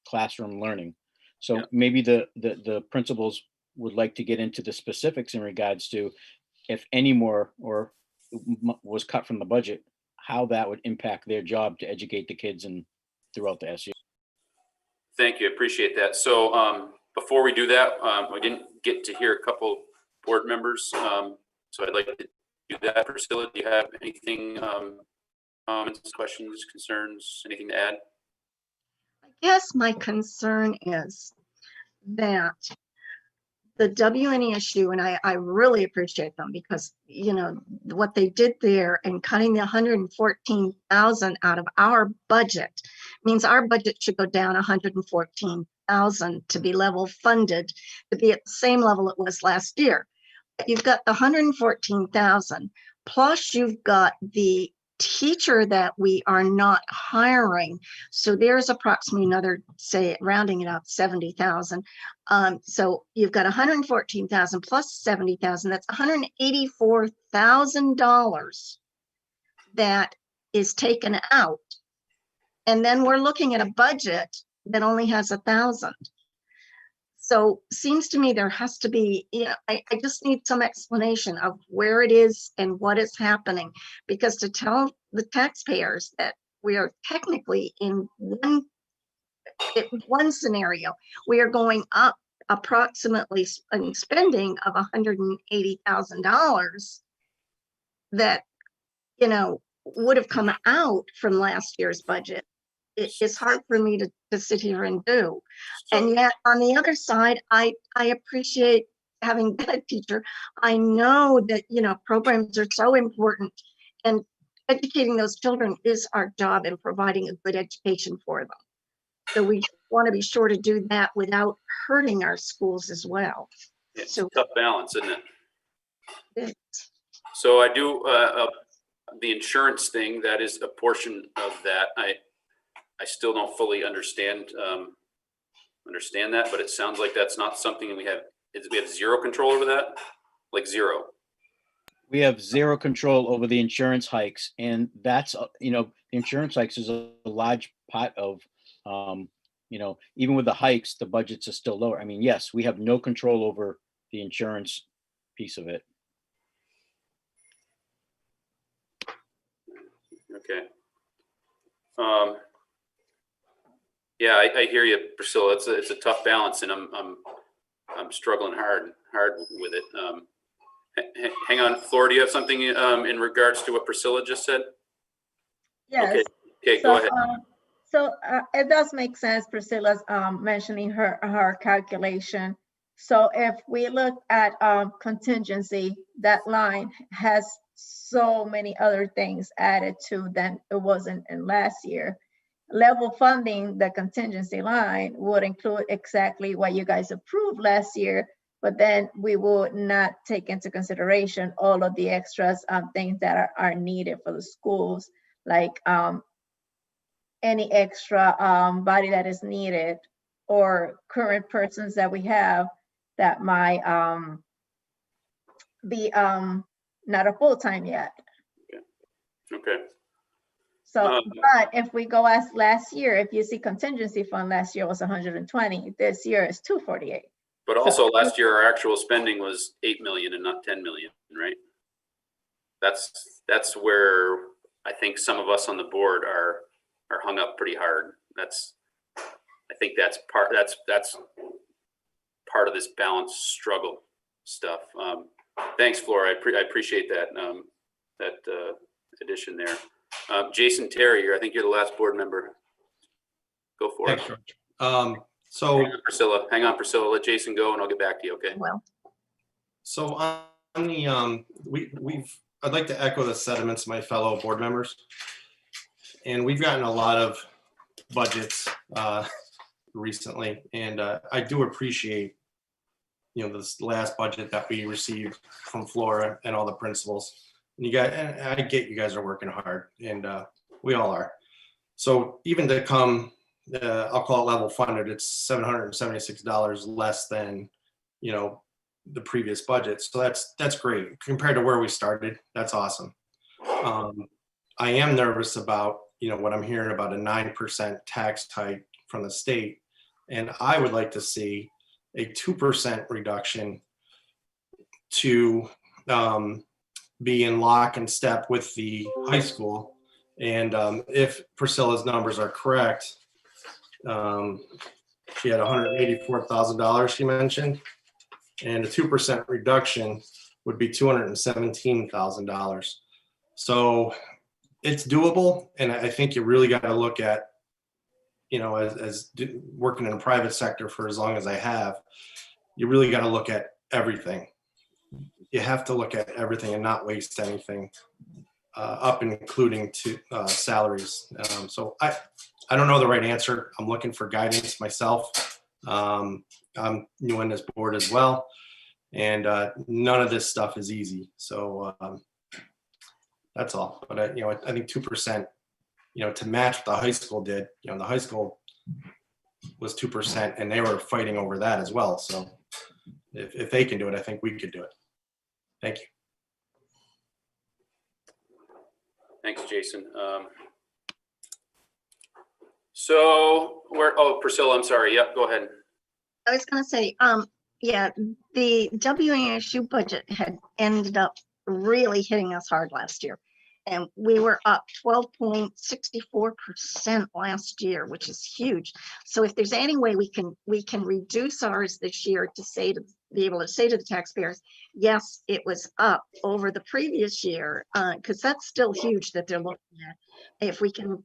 classroom learning. So Yeah. maybe the principals would like to get into the specifics in regards to if any more or was cut from the budget, how that would impact their job to educate the kids and throughout the SU. Thank you. Appreciate that. So before we do that, we didn't get to hear a couple board members. So I'd like to do that. Priscilla, do you have anything, comments, questions, concerns, anything to add? I guess my concern is that the WNE issue, and I really appreciate them because, you know, what they did there and cutting the 114,000 out of our budget means our budget should go down 114,000 to be level funded, to be at the same level it was last year. But you've got the 114,000 plus you've got the teacher that we are not hiring. So there's approximately another, say, rounding it up, 70,000. So you've got 114,000 plus 70,000. That's $184,000 that is taken out. And then we're looking at a budget that only has 1,000. So seems to me there has to be, you know, I just need some explanation of where it is and what is happening, because to tell the taxpayers that we are technically in one scenario, we are going up approximately in spending of $180,000 that, you know, would have come out from last year's budget. It's hard for me to sit here and do. And yet on the other side, I appreciate having been a teacher. I know that, you know, programs are so important, and educating those children is our job in providing a good education for them. So we want to be sure to do that without hurting our schools as well. It's So a tough balance, isn't it? it- So I do, the insurance thing, that is a portion of that. I still don't fully understand that, but it sounds like that's not something we have zero control over that, like zero. We have zero control over the insurance hikes, and that's, you know, the insurance hikes is a large part of, you know, even with the hikes, the budgets are still lower. I mean, yes, we have no control over the insurance piece of it. Okay. Yeah, I hear you, Priscilla. It's a tough balance, and I'm struggling hard with it. Hang on, Flora, do you have something in regards to what Priscilla just said? Yes. Okay, go ahead. So it does make sense, Priscilla's mentioning her calculation. So if we look at contingency, that line has so many other things added to than it wasn't in last year. Level funding, the contingency line would include exactly what you guys approved last year, but then we would not take into consideration all of the extras, things that are needed for the schools, like any extra body that is needed or current persons that we have that might be not a full-time yet. Okay. So, but if we go as last year, if you see contingency fund last year was 120, this year is 248. But also last year, our actual spending was 8 million and not 10 million, right? That's where I think some of us on the board are hung up pretty hard. I think that's part of this balance struggle stuff. Thanks, Flora. I appreciate that addition there. Jason Terry, I think you're the last board member. Go for it. Thanks, George. So hang on, Priscilla. Let Jason go, and I'll get back to you. Okay. Well, so on the I'd like to echo the sentiments of my fellow board members, and we've gotten a lot of budgets recently, and I do appreciate this last budget that we received from Flora and all the principals. And I get you guys are working hard, and we all are. So even to come, I'll call it level funded, it's $776 less than the previous budget. So that's great compared to where we started. That's awesome. I am nervous about what I'm hearing about a 9% tax hike from the state, and I would like to see a 2% reduction to be in lock and step with the high school. And if Priscilla's numbers are correct, she had $184,000 she mentioned, and a 2% reduction would be $217,000. So it's doable, and I think you really got to look at, as working in the private sector for as long as I have, you really got to look at everything. You have to look at everything and not waste anything, up including to salaries. So I don't know the right answer. I'm looking for guidance myself. I'm new on this board as well, and none of this stuff is easy. So that's all. But I think 2%, to match what the high school did. The high school was 2%, and they were fighting over that as well. So if they can do it, I think we could do it. Thank you. Thanks, Jason. Priscilla, I'm sorry. Yep, go ahead. I was going to say, yeah, the WASU budget had ended up really hitting us hard last year. And we were up 12.64% last year, which is huge. So if there's any way we can reduce ours this year to be able to say to the taxpayers, yes, it was up over the previous year, because that's still huge that they're looking at. If we can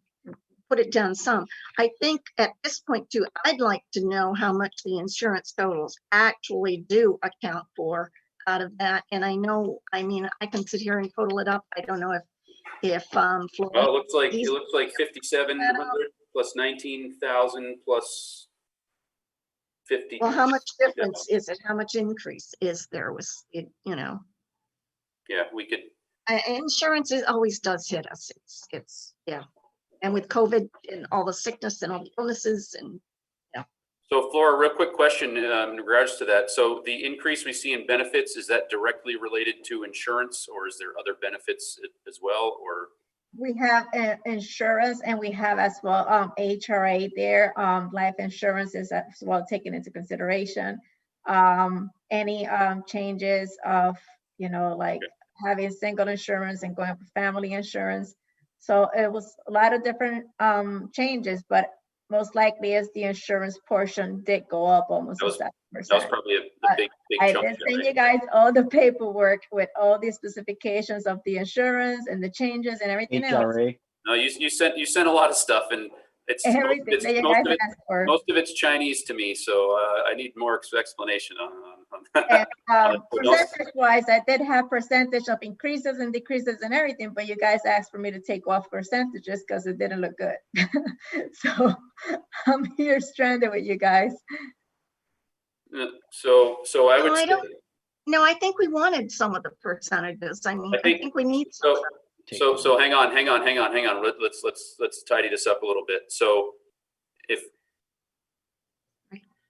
put it down some, I think at this point too, I'd like to know how much the insurance totals actually do account for out of that. And I can sit here and total it up. I don't know if well, it looks like 5,700 plus 19,000 plus 50. Well, how much difference is it? How much increase is there? Was it, Yeah, we could. Insurance always does hit us. It's yeah, and with COVID and all the sickness and all the illnesses and yeah. So Flora, real quick question in regards to that. So the increase we see in benefits, is that directly related to insurance, or is there other benefits as well? Or we have insurance, and we have as well HRA there. Life insurance is as well taken into consideration. Any changes of like having single insurance and going for family insurance. So it was a lot of different changes, but most likely as the insurance portion did go up almost 7%. That was probably a big I chunk. did send you guys all the paperwork with all the specifications of the insurance and the changes and everything else. No, you sent a lot of stuff, and Everything that you guys asked for. most of it's Chinese to me, so I need more explanation on that. And percentage-wise, I did have percentage of increases and decreases and everything, but you guys asked for me to take off percentages because it didn't look good. So I'm here stranded with you guys. So I would say, No, I think we wanted some of the percentages. I mean, I think we need some. take. So hang on. Let's tidy this up a little bit. So if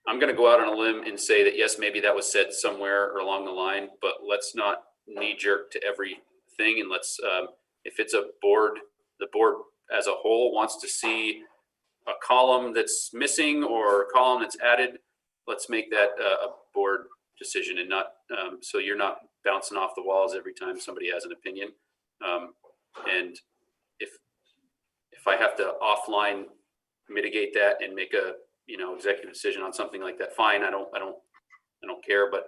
I'm going to go out on a limb and say that, yes, maybe that was said somewhere or along the line, but let's not knee jerk to everything. And let's, if it's a board, the board as a whole wants to see a column that's missing or a column that's added, let's make that a board decision and not, so you're not bouncing off the walls every time somebody has an opinion. And if I have to offline mitigate that and make a, executive decision on something like that, fine. I don't care, but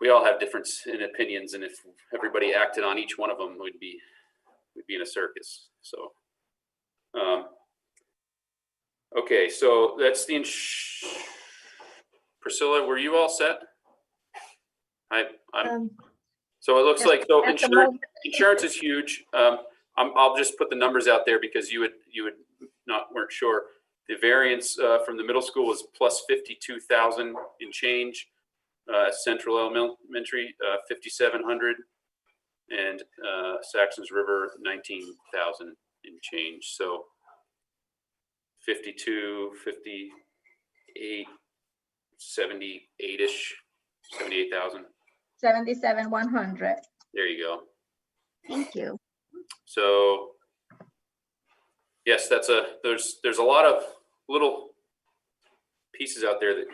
we all have difference in opinions. And if everybody acted on each one of them, we'd be in a circus. So, okay. So that's the, Priscilla, were you all set? So it looks Yes, like, so at the moment. insurance is huge. I'll just put the numbers out there because you weren't sure. The variance from the middle school was plus 52,000 in change. Central Elementary 5,700, and Saxon's River 19,000 in change. So 52, 58, 78-ish, 78,000. 77,100. There you go. Thank you. So yes, there's a lot of little pieces out there that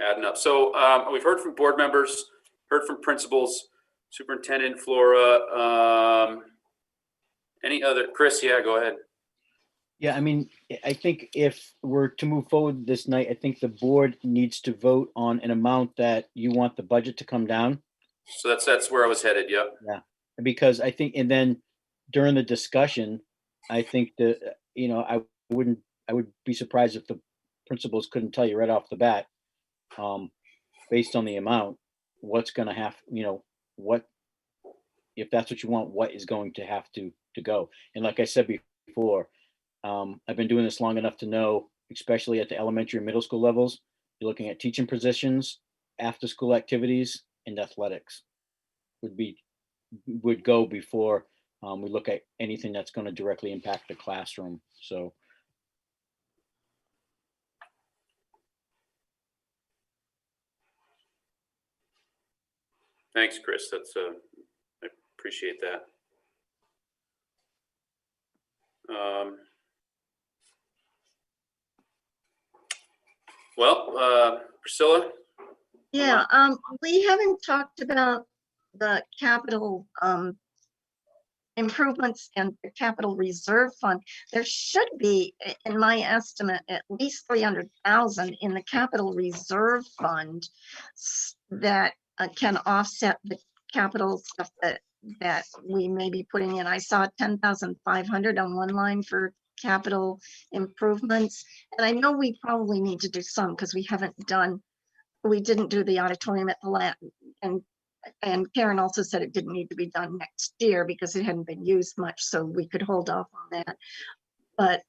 adding up. So we've heard from board members, heard from principals, Superintendent Flora, any other, Chris, yeah, go ahead. Yeah, I mean, I think if we're to move forward this night, I think the board needs to vote on an amount that you want the budget to come down. So that's where I was headed. Yep. Yeah, because I think, and then during the discussion, I think that, I would be surprised if the principals couldn't tell you right off the bat, based on the amount, what's going to have, what, if that's what you want, what is going to have to go. And like I said before, I've been doing this long enough to know, especially at the elementary and middle school levels, you're looking at teaching positions, after school activities, and athletics would go before we look at anything that's going to directly impact the classroom. So Thanks, Chris. That's I appreciate that. Priscilla? Yeah, we haven't talked about the capital improvements and the capital reserve fund. There should be, in my estimate, at least 300,000 in the capital reserve fund that can offset the capital stuff that we may be putting in. I saw 10,500 on one line for capital improvements. And I know we probably need to do some because we didn't do the auditorium at the last, and Karen also said it didn't need to be done next year because it hadn't been used much, so we could hold off on that. But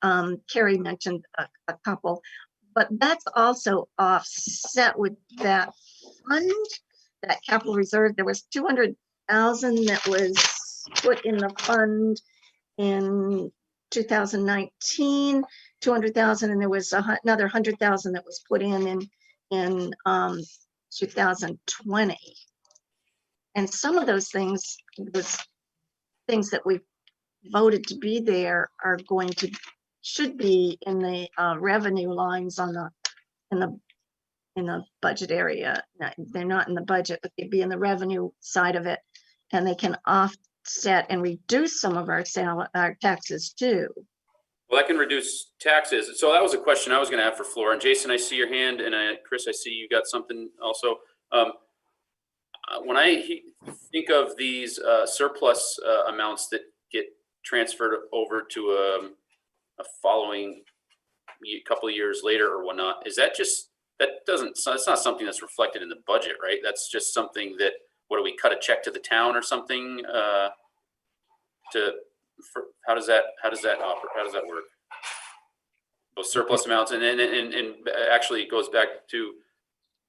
Carrie mentioned a couple, but that's also offset with that fund, that capital reserve. There was 200,000 that was put in the fund in 2019, 200,000, and there was another 100,000 that was put in 2020. And some of those things, that we voted to be there, are should be in the revenue lines in the budget area. They're not in the budget, but they'd be in the revenue side of it, and they can offset and reduce some of our taxes too. Well, that can reduce taxes. So that was a question I was going to have for Flora. And Jason, I see your hand, and Chris, I see you got something also. When I think of these surplus amounts that get transferred over to a following couple of years later or whatnot, is that just, it's not something that's reflected in the budget, right? That's just something that, what do we cut a check to the town or something? How does that operate? How does that work? Those surplus amounts, and actually it goes back to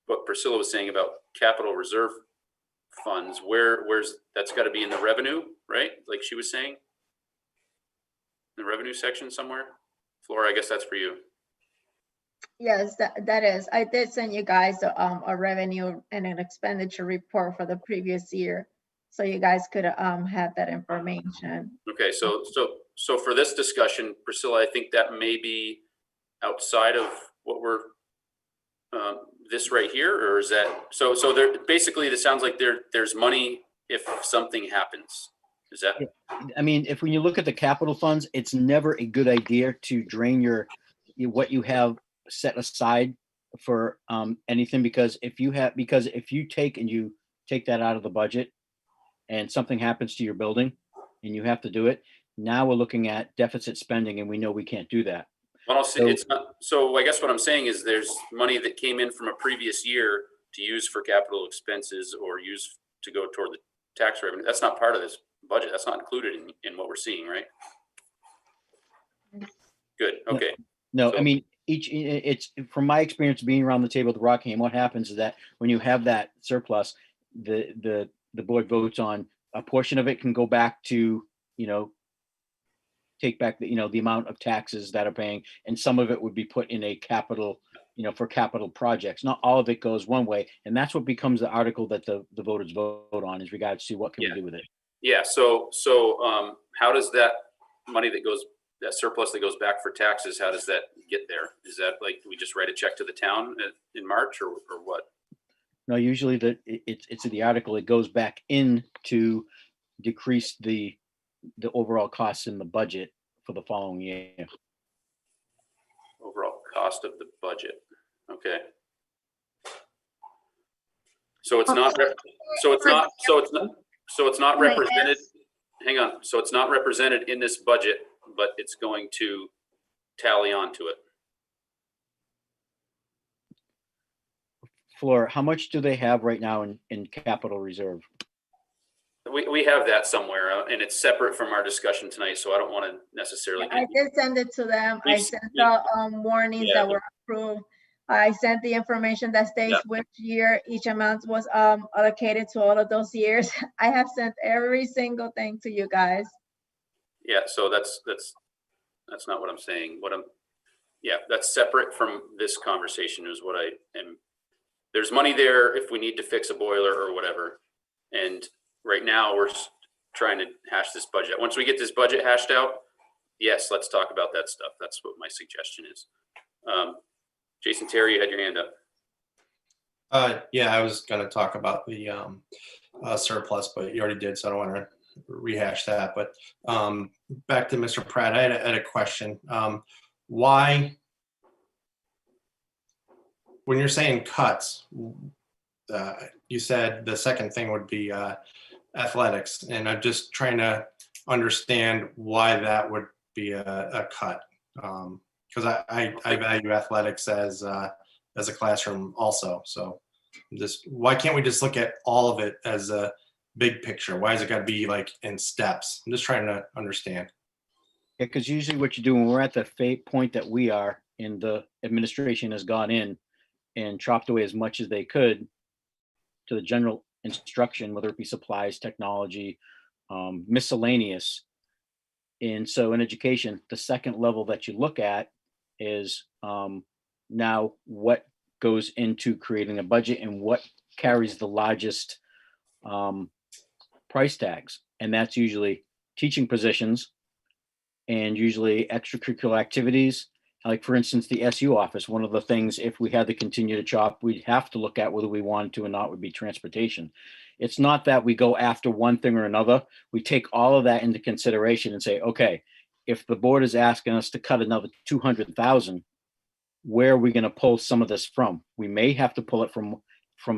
what Priscilla was saying about capital reserve funds, where's, that's gotta be in the revenue, right? Like she was saying? The revenue section somewhere? Flora, I guess that's for you. Yes, that is. I did send you guys a revenue and an expenditure report for the previous year. So you guys could have that information. Okay, so for this discussion, Priscilla, I think that may be outside of what we're, this right here, or is that, so there, basically, it sounds like there's money if something happens. Is that? I mean, if when you look at the capital funds, it's never a good idea to drain what you have set aside for anything, because if you take that out of the budget and something happens to your building and you have to do it, now we're looking at deficit spending, and we know we can't do that. Well, it's not, so I guess what I'm saying is there's money that came in from a previous year to use for capital expenses or use to go toward the tax revenue. That's not part of this budget. That's not included in what we're seeing, right? Good, okay. No, So- I mean, it's from my experience being around the table with Rockingham, what happens is that when you have that surplus, the board votes on a portion of it can go back to, take back the amount of taxes that are paying, and some of it would be put in a capital, for capital projects. Not all of it goes one way, and that's what becomes the article that the voters vote on, is regards to what can we do with it. Yeah, so how does that money that surplus that goes back for taxes, how does that get there? Is that like, we just write a check to the town in March or what? No, usually it's in the article, it goes back in to decrease the overall costs in the budget for the following year. Overall cost of the budget, okay. So it's not represented, hang on, so it's not represented in this budget, but it's going to tally onto it. Flora, how much do they have right now in capital reserve? We have that somewhere, and it's separate from our discussion tonight, so I don't want to necessarily. I did send it to them. I sent the warnings that were approved. I sent the information that states which year each amount was allocated to all of those years. I have sent every single thing to you guys. Yeah, so that's not what I'm saying. That's separate from this conversation is what I am. There's money there if we need to fix a boiler or whatever. And right now we're trying to hash this budget. Once we get this budget hashed out, yes, let's talk about that stuff. That's what my suggestion is. Jason Terry, you had your hand up. Yeah, I was going to talk about the surplus, but you already did, so I don't want to rehash that. But back to Mr. Pratt, I had a question. Why, when you're saying cuts, you said the second thing would be athletics, and I'm just trying to understand why that would be a cut. Because I value athletics as a classroom also. So why can't we just look at all of it as a big picture? Why has it got to be like in steps? I'm just trying to understand. Yeah, because usually what you do when we're at the point that we are, and the administration has gone in and chopped away as much as they could to the general instruction, whether it be supplies, technology, miscellaneous. And so in education, the second level that you look at is now what goes into creating a budget and what carries the largest price tags. And that's usually teaching positions and usually extracurricular activities. Like for instance, the SU office, one of the things, if we had to continue to chop, we'd have to look at whether we wanted to or not would be transportation. It's not that we go after one thing or another. We take all of that into consideration and say, okay, if the board is asking us to cut another 200,000, where are we going to pull some of this from? We may have to pull it from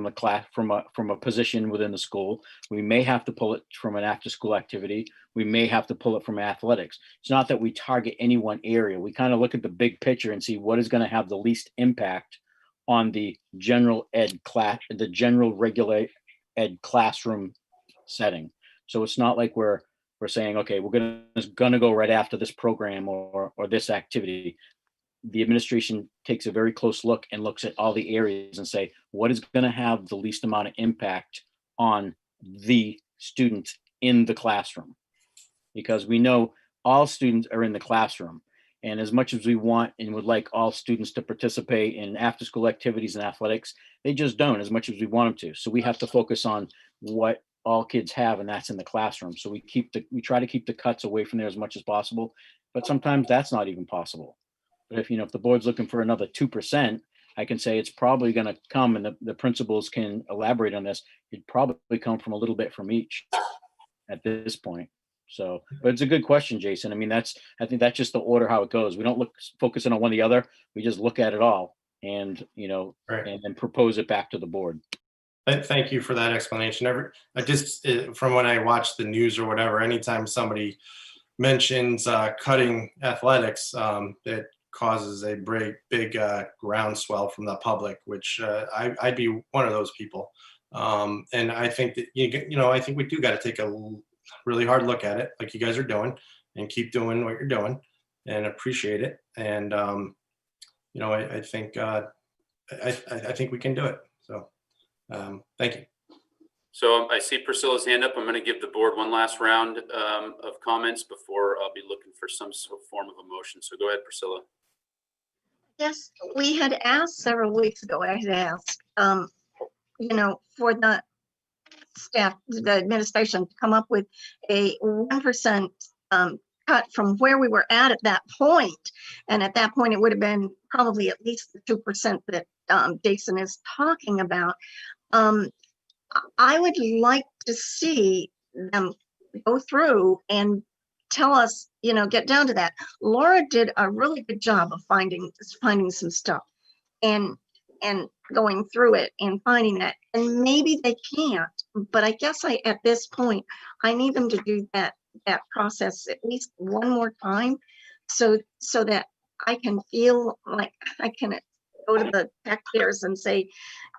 the class, from a position within the school. We may have to pull it from an after school activity. We may have to pull it from athletics. It's not that we target any one area. We kind of look at the big picture and see what is going to have the least impact on the general ed class, the general regular ed classroom setting. So it's not like we're saying, okay, we're gonna go right after this program or this activity. The administration takes a very close look and looks at all the areas and say, what is going to have the least amount of impact on the students in the classroom, because we know all students are in the classroom. And as much as we want and would like all students to participate in after-school activities and athletics, they just don't as much as we want them to. So we have to focus on what all kids have, and that's in the classroom. So we try to keep the cuts away from there as much as possible, but sometimes that's not even possible. But if the board's looking for another 2%, I can say it's probably going to come, and the principals can elaborate on this. It'd probably come from a little bit from each at this point. So, but it's a good question, Jason. I mean, I think that's just the order how it goes. We don't focus in on one or the other. We just look at it all and, Right. and then propose it back to the board. Thank you for that explanation. From when I watch the news or whatever, anytime somebody mentions cutting athletics, it causes a big groundswell from the public, which I'd be one of those people. And I think that, I think we do got to take a really hard look at it, like you guys are doing, and keep doing what you're doing, and appreciate it. And I think I think we can do it. So thank you. So I see Priscilla's hand up. I'm going to give the board one last round of comments before I'll be looking for some sort of form of a motion. So go ahead, Priscilla. Yes, we had asked several weeks ago, I had asked, for the staff, the administration to come up with a 1% cut from where we were at that point. And at that point, it would have been probably at least the 2% that Jason is talking about. I would like to see them go through and tell us, get down to that. Laura did a really good job of finding some stuff and going through it and finding that. And maybe they can't, but I guess at this point, I need them to do that process at least one more time so that I can feel like I can go to the taxpayers and say,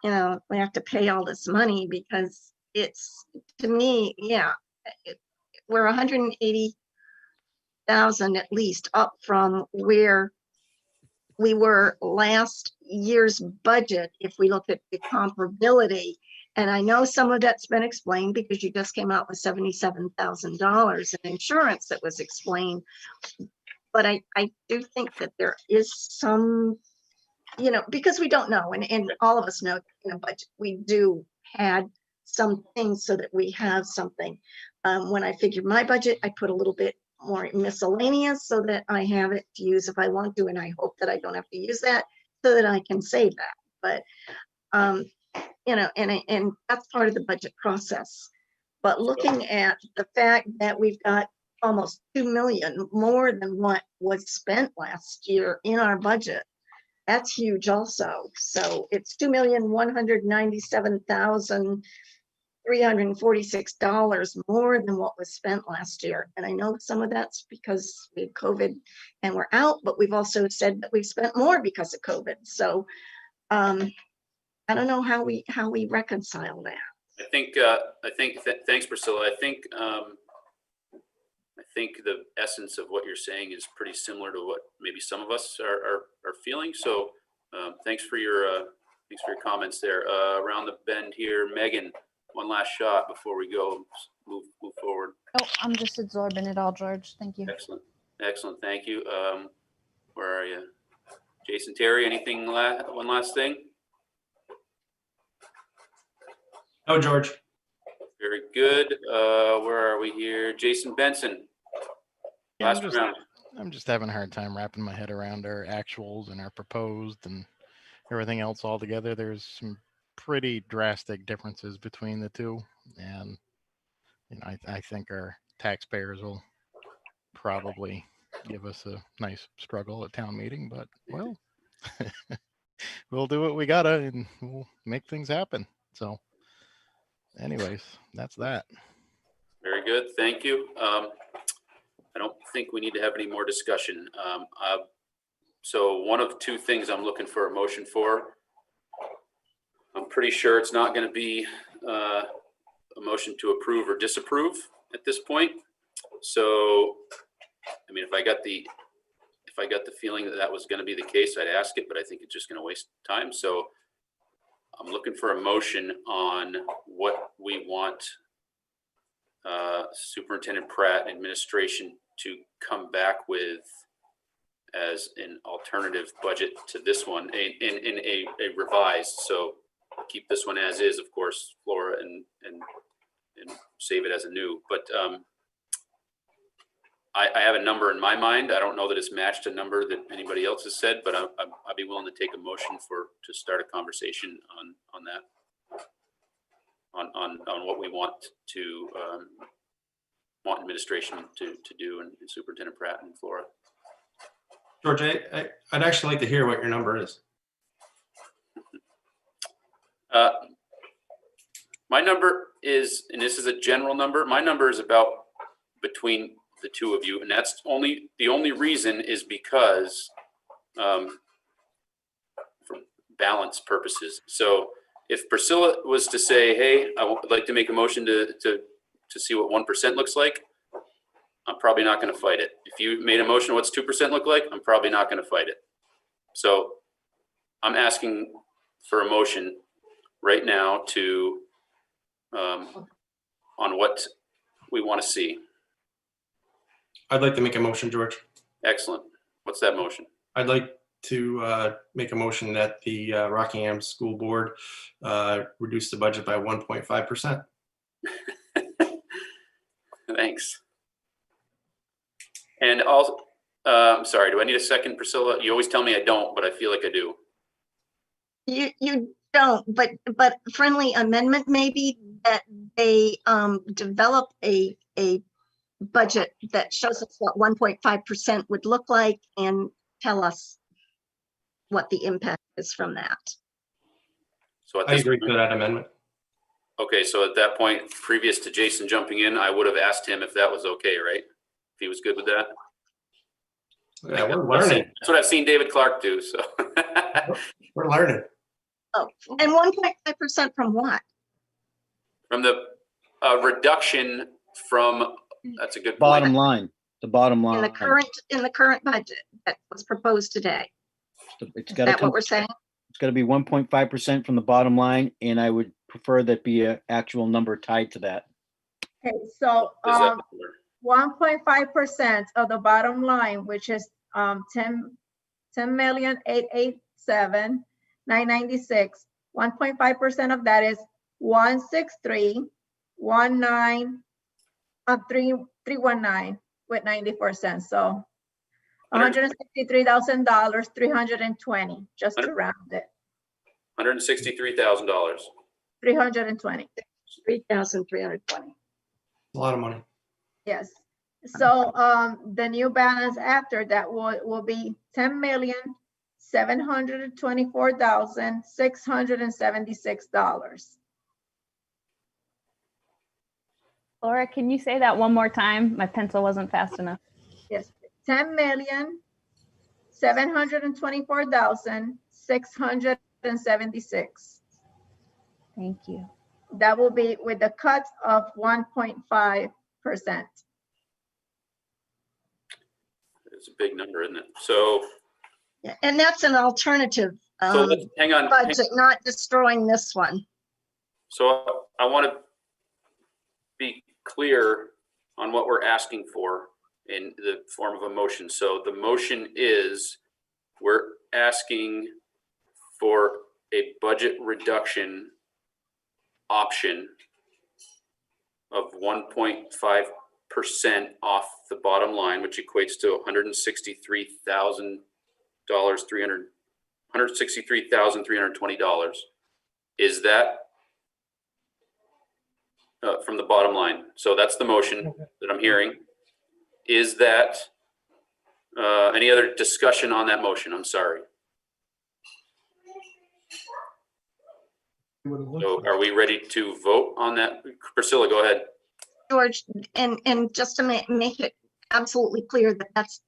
we have to pay all this money, because it's, to me, we're 180,000 at least up from where we were last year's budget if we look at the comparability. And I know some of that's been explained because you just came out with $77,000 in insurance that was explained. But I do think that there is some, because we don't know, and all of us know in a budget, we do had some things so that we have something. When I figured my budget, I put a little bit more miscellaneous so that I have it to use if I want to, and I hope that I don't have to use that so that I can save that. But and that's part of the budget process. But looking at the fact that we've got almost 2 million more than what was spent last year in our budget, that's huge also. So it's $2,197,346 more than what was spent last year. And I know some of that's because we had COVID and we're out, but we've also said that we've spent more because of COVID. So I don't know how we reconcile that. Thanks, Priscilla. I think the essence of what you're saying is pretty similar to what maybe some of us are feeling. So thanks for your comments there. Around the bend here, Megan, one last shot before we go move forward. Oh, I'm just absorbing it all, George. Thank you. Excellent. Thank you. Where are you? Jason, Terry, anything one last thing? Oh, George. Very good. Where are we here? Jason Benson. Last round. I'm just having a hard time wrapping my head around our actuals and our proposed and everything else all together. There's some pretty drastic differences between the two. And I think our taxpayers will probably give us a nice struggle at town meeting, but well, we'll do what we gotta and we'll make things happen. So anyways, that's that. Very good. Thank you. I don't think we need to have any more discussion. So one of two things I'm looking for a motion for. I'm pretty sure it's not going to be a motion to approve or disapprove at this point. So, I mean, if I got the feeling that was going to be the case, I'd ask it, but I think it's just going to waste time. So I'm looking for a motion on what we want Superintendent Pratt administration to come back with as an alternative budget to this one in a revised. So keep this one as is, of course, Flora, and save it as a new. But I have a number in my mind. I don't know that it's matched a number that anybody else has said, but I'd be willing to take a motion to start a conversation on that, on what we want to want administration to do, and Superintendent Pratt and Flora. George, I'd actually like to hear what your number is. My number is, and this is a general number, my number is about between the two of you, and that's the only reason is because for balance purposes. So if Priscilla was to say, hey, I would like to make a motion to see what 1% looks like, I'm probably not going to fight it. If you made a motion, what's 2% look like? I'm probably not going to fight it. So I'm asking for a motion right now to on what we want to see. I'd like to make a motion, George. Excellent. What's that motion? I'd like to make a motion that the Rockingham School Board reduce the budget by 1.5%. Thanks. And also, I'm sorry, do I need a second, Priscilla? You always tell me I don't, but I feel like I do. You don't, but friendly amendment maybe that they develop a budget that shows us what 1.5% would look like and tell us what the impact is from that. So at I this agree point, to that amendment. okay, so at that point, previous to Jason jumping in, I would have asked him if that was okay, right? If he was good with that. Yeah, we're learning. That's what I've seen David Clark do, so. We're learning. Oh, and 1.5% from what? From the reduction from, that's a good point. Bottom line, the bottom In line. the current budget that was proposed today. It's Is got to that what we're saying? It's got to be 1.5% from the bottom line, and I would prefer that be an actual number tied to that. Okay, so Is that- 1.5% of the bottom line, which is 10,887,996. 1.5% of that is 163,319 with 94 cents. So $163,000, 320, just to round it. $163,000. 320. 3,320. A lot of money. Yes. So the new balance after that will be $10,724,676. Laura, can you say that one more time? My pencil wasn't fast enough. Yes, $10,724,676. Thank you. That will be with the cut of 1.5%. It's a big number, isn't it? So, Yeah, and that's an alternative so let's, hang on. budget, not destroying this one. So I want to be clear on what we're asking for in the form of a motion. So the motion is we're asking for a budget reduction option of 1.5% off the bottom line, which equates to $163,320. Is that from the bottom line? So that's the motion that I'm hearing. Is that any other discussion on that motion? I'm sorry. So are we ready to vote on that? Priscilla, go ahead. George, and just to make it absolutely clear that that's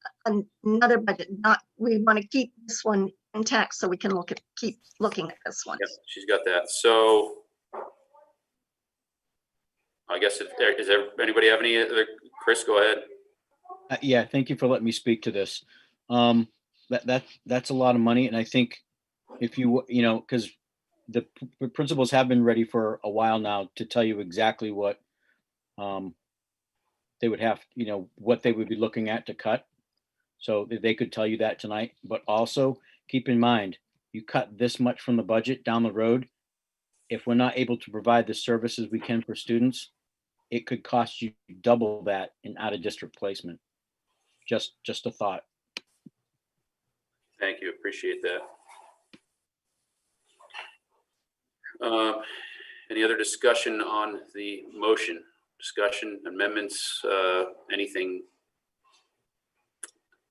another budget, not, we want to keep this one intact so we can keep looking at this one. Yep, she's got that. So I guess, is there anybody have any other? Chris, go ahead. Yeah, thank you for letting me speak to this. That's a lot of money, and I think if because the principals have been ready for a while now to tell you exactly what they would have, what they would be looking at to cut. So they could tell you that tonight, but also keep in mind, you cut this much from the budget down the road. If we're not able to provide the services we can for students, it could cost you double that in out of district placement. Just a thought. Thank you. Appreciate that. Any other discussion on the motion? Discussion, amendments, anything?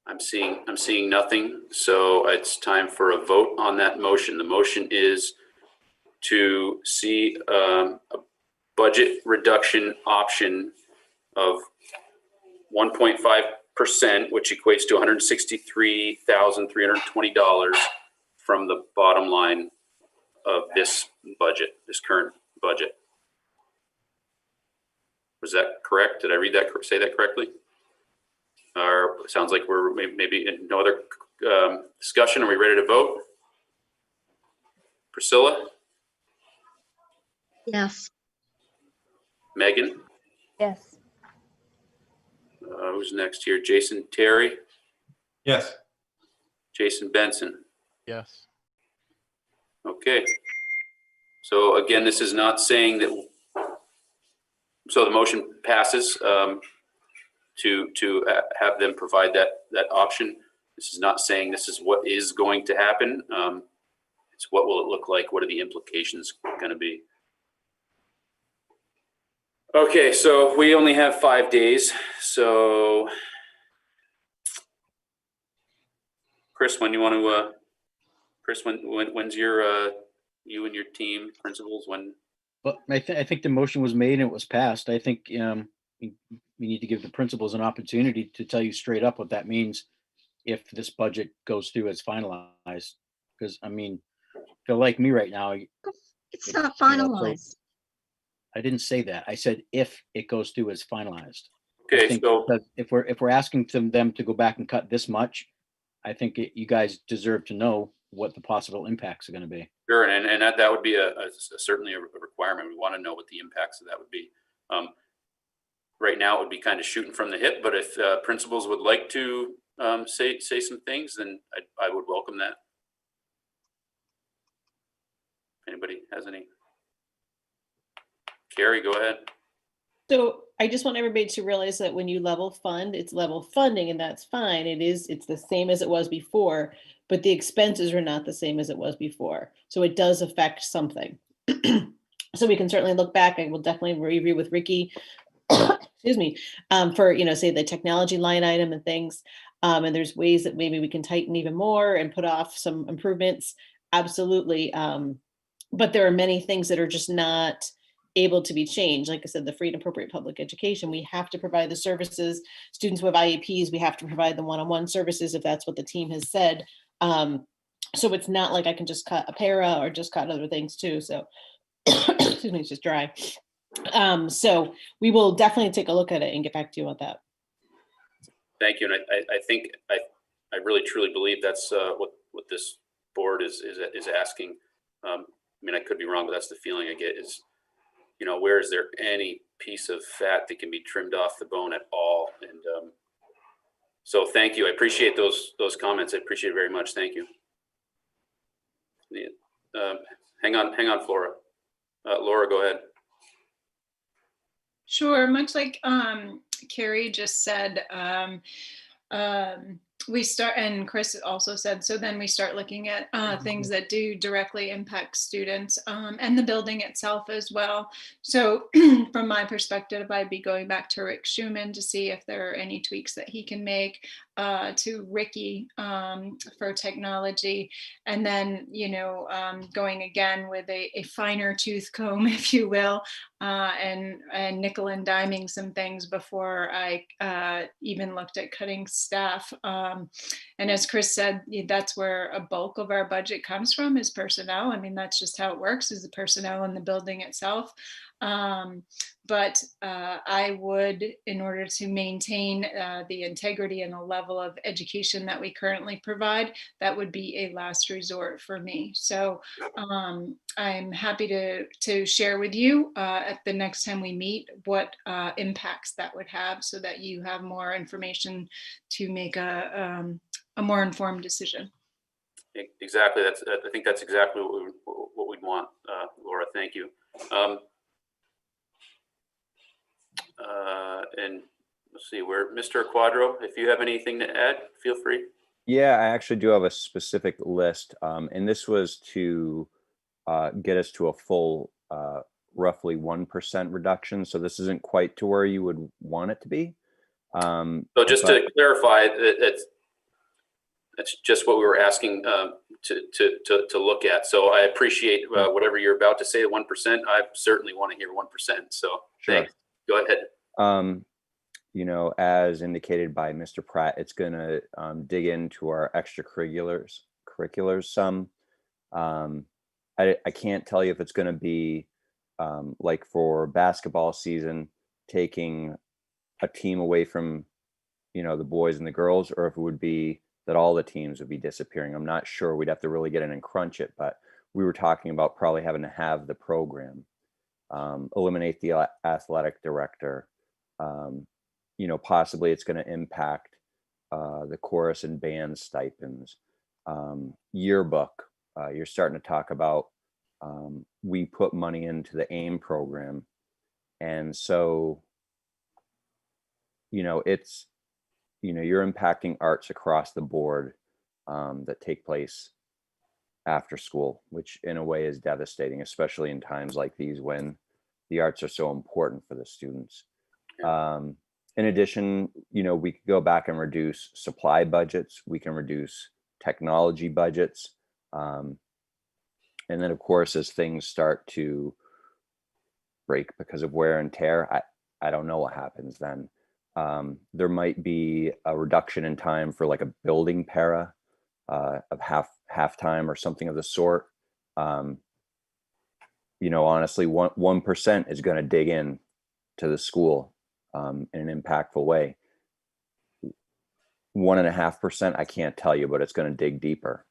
I'm seeing nothing. So it's time for a vote on that motion. The motion is to see a budget reduction option of 1.5%, which equates to $163,320 from the bottom line of this budget, this current budget. Was that correct? Did I read that, say that correctly? Or sounds like we're maybe in no other discussion. Are we ready to vote? Priscilla? Yes. Megan? Yes. Who's next here? Jason Terry? Yes. Jason Benson? Yes. Okay. So again, this is not saying that, so the motion passes to have them provide that option. This is not saying this is what is going to happen. It's what will it look like? What are the implications going to be? Okay, so we only have 5 days. So Chris, when you want to, when's your, you and your team principals, when? But I think the motion was made and it was passed. I think we need to give the principals an opportunity to tell you straight up what that means if this budget goes through as finalized. Because I mean, if you're like me right now, It's not finalized. I didn't say that. I said if it goes through as finalized. I Okay, think so that if we're asking them to go back and cut this much, I think you guys deserve to know what the possible impacts are going to be. sure, and that would be certainly a requirement. We want to know what the impacts of that would be. Right now, it would be kind of shooting from the hip, but if principals would like to say some things, then I would welcome that. Anybody has any? Carrie, go ahead. So I just want everybody to realize that when you level fund, it's level funding, and that's fine. It's the same as it was before, but the expenses are not the same as it was before. So it does affect something. So we can certainly look back. I will definitely review with Ricky, excuse me, for, say the technology line item and things. And there's ways that maybe we can tighten even more and put off some improvements. Absolutely. But there are many things that are just not able to be changed. Like I said, the free and appropriate public education, we have to provide the services. Students who have IEPs, we have to provide the one-on-one services if that's what the team has said. So it's not like I can just cut a para or just cut other things too. So excuse me, it's just dry. So we will definitely take a look at it and get back to you on that. Thank you, and I think I really truly believe that's what this board is asking. I mean, I could be wrong, but that's the feeling I get is, where is there any piece of fat that can be trimmed off the bone at all? And so thank you. I appreciate those comments. I appreciate it very much. Thank you. Hang on, Flora. Laura, go ahead. Sure, much like Carrie just said, we start, and Chris also said, so then we start looking at things that do directly impact students and the building itself as well. So from my perspective, I'd be going back to Rick Schumann to see if there are any tweaks that he can make, to Ricky for technology, and then, going again with a finer tooth comb, if you will, and nickel and diming some things before I even looked at cutting staff. And as Chris said, that's where a bulk of our budget comes from, is personnel. I mean, that's just how it works, is the personnel in the building itself. But I would, in order to maintain the integrity and the level of education that we currently provide, that would be a last resort for me. So I'm happy to share with you at the next time we meet what impacts that would have, so that you have more information to make a more informed decision. Exactly. I think that's exactly what we'd want, Laura. Thank you. And let's see, where Mr. Quadro, if you have anything to add, feel free. Yeah, I actually do have a specific list, and this was to get us to a full roughly 1% reduction. So this isn't quite to where you would want it to be. So just to clarify, that's just what we were asking to look at. So I appreciate whatever you're about to say, 1%. I certainly want to hear 1%. So Sure. Thanks. Go ahead. You know, as indicated by Mr. Pratt, it's going to dig into our extracurriculars some. I can't tell you if it's going to be like for basketball season, taking a team away from, you know, the boys and the girls, or if it would be that all the teams would be disappearing. I'm not sure. We'd have to really get in and crunch it, but we were talking about probably having to have the program, eliminate the athletic director. You know, possibly it's going to impact the chorus and band stipends, yearbook. You're starting to talk about, we put money into the AIM program. And so, you know, it's, you know, you're impacting arts across the board that take place after school, which in a way is devastating, especially in times like these when the arts are so important for the students. In addition, you know, we could go back and reduce supply budgets. We can reduce technology budgets. And then, of course, as things start to break because of wear and tear, I don't know what happens then. There might be a reduction in time for like a building para of half time or something of the sort. You know, honestly, 1% is going to dig in to the school in an impactful way. 1.5%, I can't tell you, but it's going to dig deeper.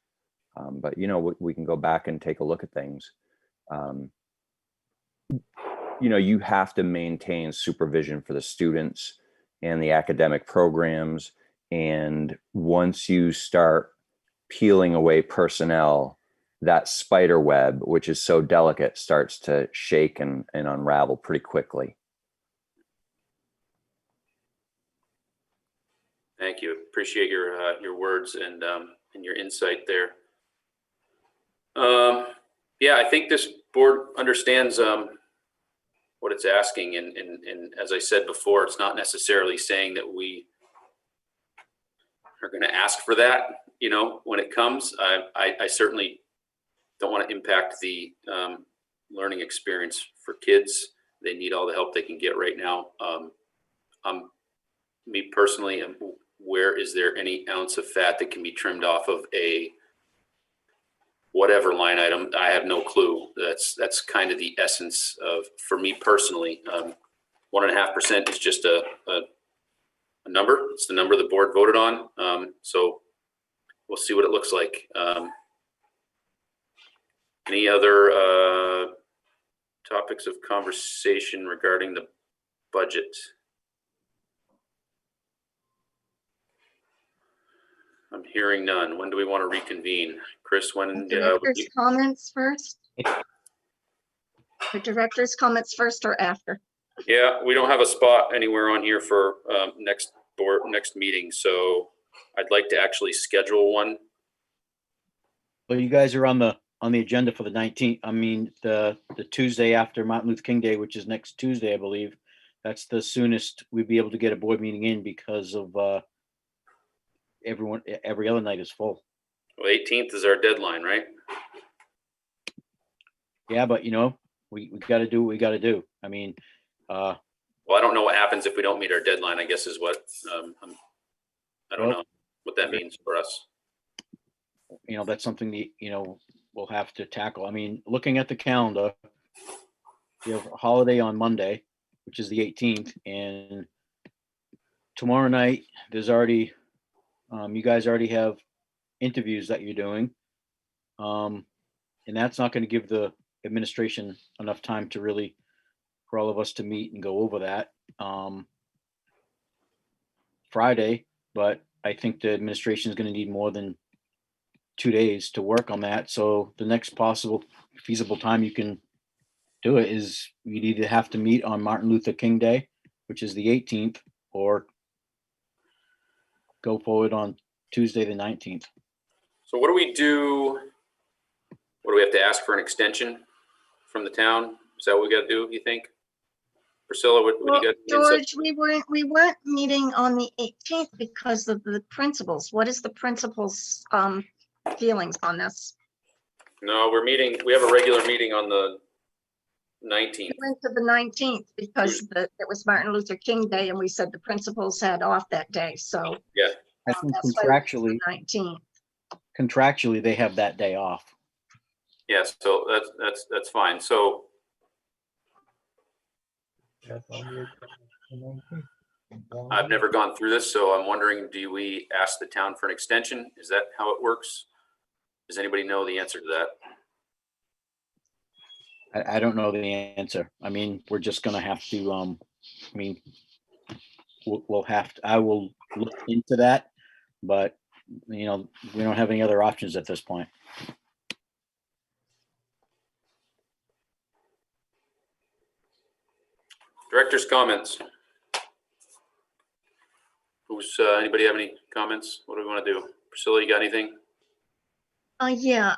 But, you know, we can go back and take a look at things. You know, you have to maintain supervision for the students and the academic programs. And once you start peeling away personnel, that spider web, which is so delicate, starts to shake and unravel pretty quickly. Thank you. Appreciate your words and your insight there. Yeah, I think this board understands what it's asking, and as I said before, it's not necessarily saying that we are going to ask for that. You know, when it comes, I certainly don't want to impact the learning experience for kids. They need all the help they can get right now. Me personally, where is there any ounce of fat that can be trimmed off of a whatever line item? I have no clue. That's kind of the essence of, for me personally, 1.5% is just a number. It's the number the board voted on. So we'll see what it looks like. Any other topics of conversation regarding the budget? I'm hearing none. When do we want to reconvene? Chris, when? Director's comments first? The director's comments first or after? Yeah, we don't have a spot anywhere on here for next meeting, so I'd like to actually schedule one. Well, you guys are on the agenda for the 19th. I mean, the Tuesday after Martin Luther King Day, which is next Tuesday, I believe. That's the soonest we'd be able to get a board meeting in because of every other night is full. Well, 18th is our deadline, right? Yeah, but you know, we got to do what we got to do. I mean, well, I don't know what happens if we don't meet our deadline, I guess is what I don't know what that means for us. You know, that's something that, you know, we'll have to tackle. I mean, looking at the calendar, you have a holiday on Monday, which is the 18th, and tomorrow night there's already you guys already have interviews that you're doing, and that's not going to give the administration enough time to really for all of us to meet and go over that Friday. But I think the administration is going to need more than 2 days to work on that. So the next possible feasible time you can do it is you'd either have to meet on Martin Luther King Day, which is the 18th, or go forward on Tuesday the 19th. So what do we do? What do we have to ask for an extension from the town? Is that what we got to do, you think? Priscilla, what Well, do you got? George, we weren't meeting on the 18th because of the principals. What is the principals' feelings on this? No, we have a regular meeting on the 19th. We went to the 19th because it was Martin Luther King Day, and we said the principals had off that day. So Yeah. I think that's why we went to contractually, the 19th. contractually they have that day off. Yes, so that's fine. So I've never gone through this, so I'm wondering, do we ask the town for an extension? Is that how it works? Does anybody know the answer to that? I don't know the answer. I mean, we're just gonna have to, I mean, we'll have to, I will look into that, but we don't have any other options at this point. Director's comments. Anybody have any comments? What do we want to do? Priscilla, you got anything? Yeah,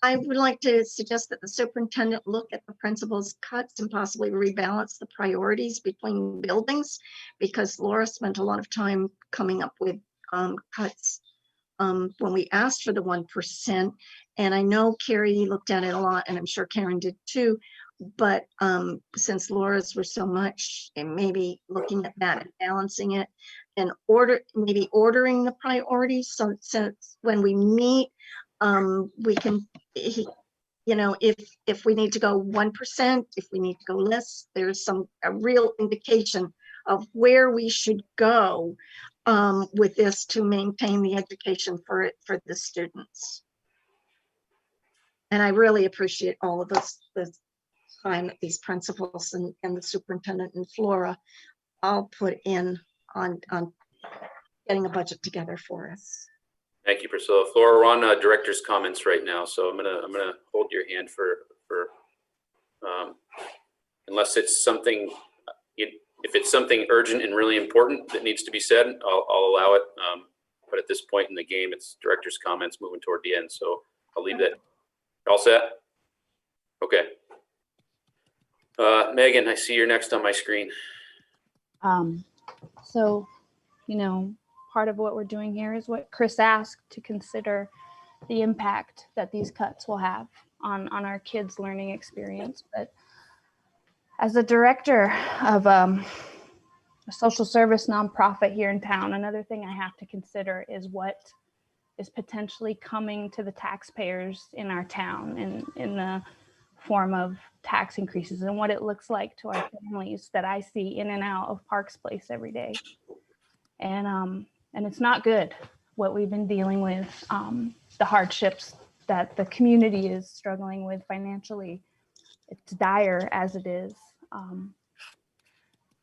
I would like to suggest that the superintendent look at the principal's cuts and possibly rebalance the priorities between buildings, because Laura spent a lot of time coming up with cuts when we asked for the 1%. And I know Carrie looked at it a lot, and I'm sure Karen did too. But since Laura's were so much, and maybe looking at that and balancing it, and maybe ordering the priorities, so when we meet, we can, if we need to go 1%, if we need to go less, there's a real indication of where we should go with this to maintain the education for the students. And I really appreciate all of this, the time that these principals and the superintendent and Flora all put in on getting a budget together for us. Thank you, Priscilla. Flora, we're on director's comments right now, so I'm gonna hold your hand for unless it's something, if it's something urgent and really important that needs to be said, I'll allow it. But at this point in the game, it's director's comments moving toward the end, so I'll leave that. All set? Okay. Megan, I see you're next on my screen. So, part of what we're doing here is what Chris asked, to consider the impact that these cuts will have on our kids' learning experience. But as a director of a social service nonprofit here in town, another thing I have to consider is what is potentially coming to the taxpayers in our town in the form of tax increases, and what it looks like to our families that I see in and out of Parks Place every day. And it's not good what we've been dealing with, the hardships that the community is struggling with financially. It's dire as it is.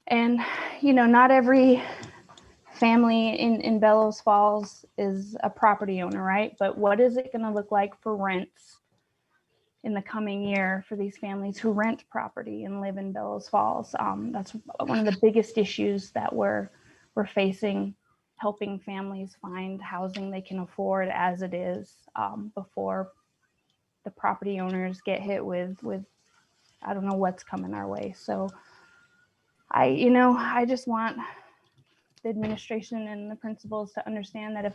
And, not every family in Bellows Falls is a property owner, right? But what is it going to look like for rents in the coming year for these families who rent property and live in Bellows Falls? That's one of the biggest issues that we're facing, helping families find housing they can afford as it is, before the property owners get hit with I don't know what's coming our way. So I just want the administration and the principals to understand that if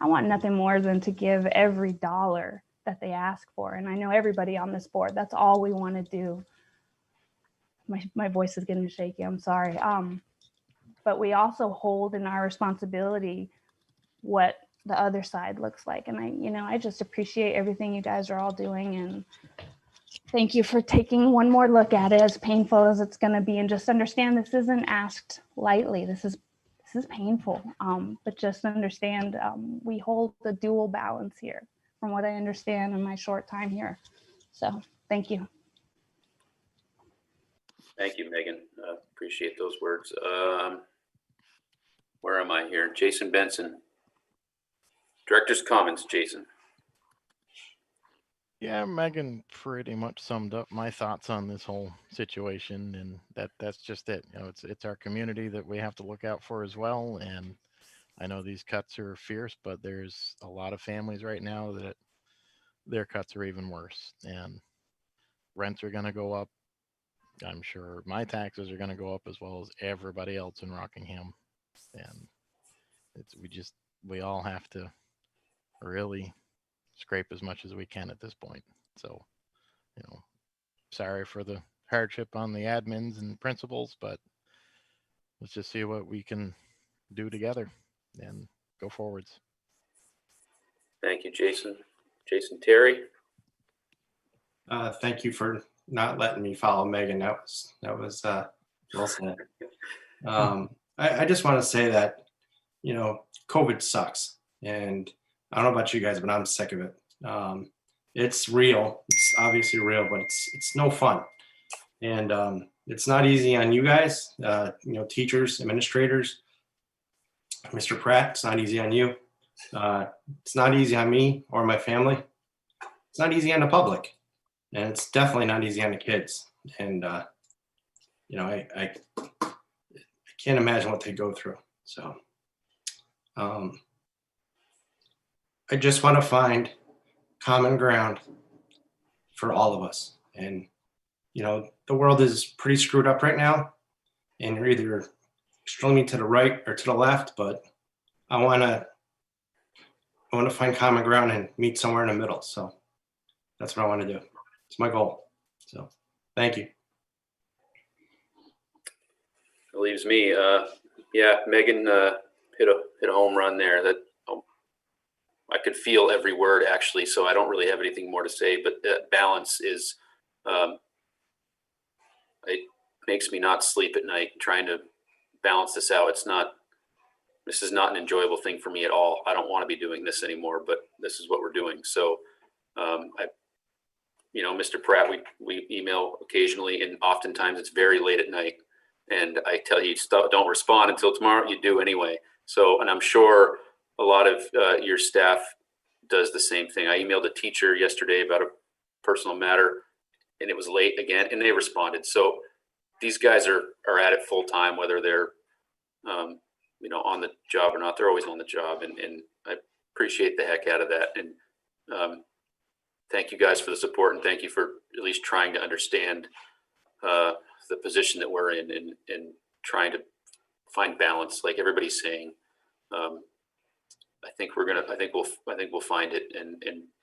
I want nothing more than to give every dollar that they ask for. And I know everybody on this board, that's all we want to do. My voice is getting shaky, I'm sorry. But we also hold in our responsibility what the other side looks like. And I just appreciate everything you guys are all doing. And thank you for taking one more look at it, as painful as it's going to be, and just understand this isn't asked lightly. This is painful, but just understand we hold the dual balance here, from what I understand in my short time here. So thank you. Thank you, Megan. Appreciate those words. Where am I here? Jason Benson. Director's comments, Jason. Yeah, Megan pretty much summed up my thoughts on this whole situation, and that's just it. You know, it's our community that we have to look out for as well. And I know these cuts are fierce, but there's a lot of families right now that their cuts are even worse, and rents are going to go up. I'm sure my taxes are going to go up as well as everybody else in Rockingham, and we all have to really scrape as much as we can at this point. So, you know, sorry for the hardship on the admins and principals, but let's just see what we can do together and go forwards. Thank you, Jason. Jason Terry. Thank you for not letting me follow Megan. That was well said. I just want to say that, you know, COVID sucks, and I don't know about you guys, but I'm sick of it. It's real. It's obviously real, but it's no fun, and it's not easy on you guys. You know, teachers, administrators, Mr. Pratt. It's not easy on you. It's not easy on me or my family. It's not easy on the public, and it's definitely not easy on the kids. And you know, I can't imagine what they go through. So I just want to find common ground for all of us. And you know, the world is pretty screwed up right now, and you're either extremely to the right or to the left. But I want to find common ground and meet somewhere in the middle. So that's what I want to do. It's my goal. So thank you. That leaves me. Yeah, Megan hit a home run there. That I could feel every word actually. So I don't really have anything more to say. But balance is. It makes me not sleep at night trying to balance this out. This is not an enjoyable thing for me at all. I don't want to be doing this anymore, but this is what we're doing. So, you know, Mr. Pratt, we email occasionally, and oftentimes it's very late at night. And I tell you, don't respond until tomorrow. You do anyway. So, and I'm sure a lot of your staff does the same thing. I emailed a teacher yesterday about a personal matter, and it was late again, and they responded. So these guys are at it full time, whether they're you know, on the job or not. They're always on the job, and I appreciate the heck out of that. And thank you guys for the support, and thank you for at least trying to understand the position that we're in, and trying to find balance, like everybody's saying. I think we'll find it,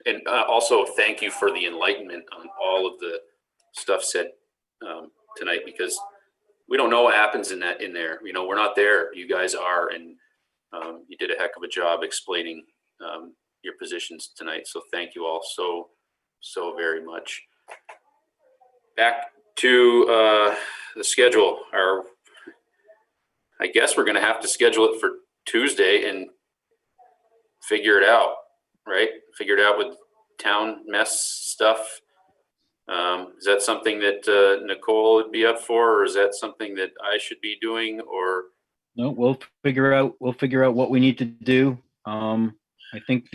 and also thank you for the enlightenment on all of the stuff said tonight, because we don't know what happens in there. You know, we're not there. You guys are, and you did a heck of a job explaining your positions tonight. So thank you all so very much. Back to the schedule. I guess we're going to have to schedule it for Tuesday and figure it out, right? Figure it out with town mess stuff. Is that something that Nicole would be up for, or is that something that I should be doing? Or No, we'll figure out what we need to do. I think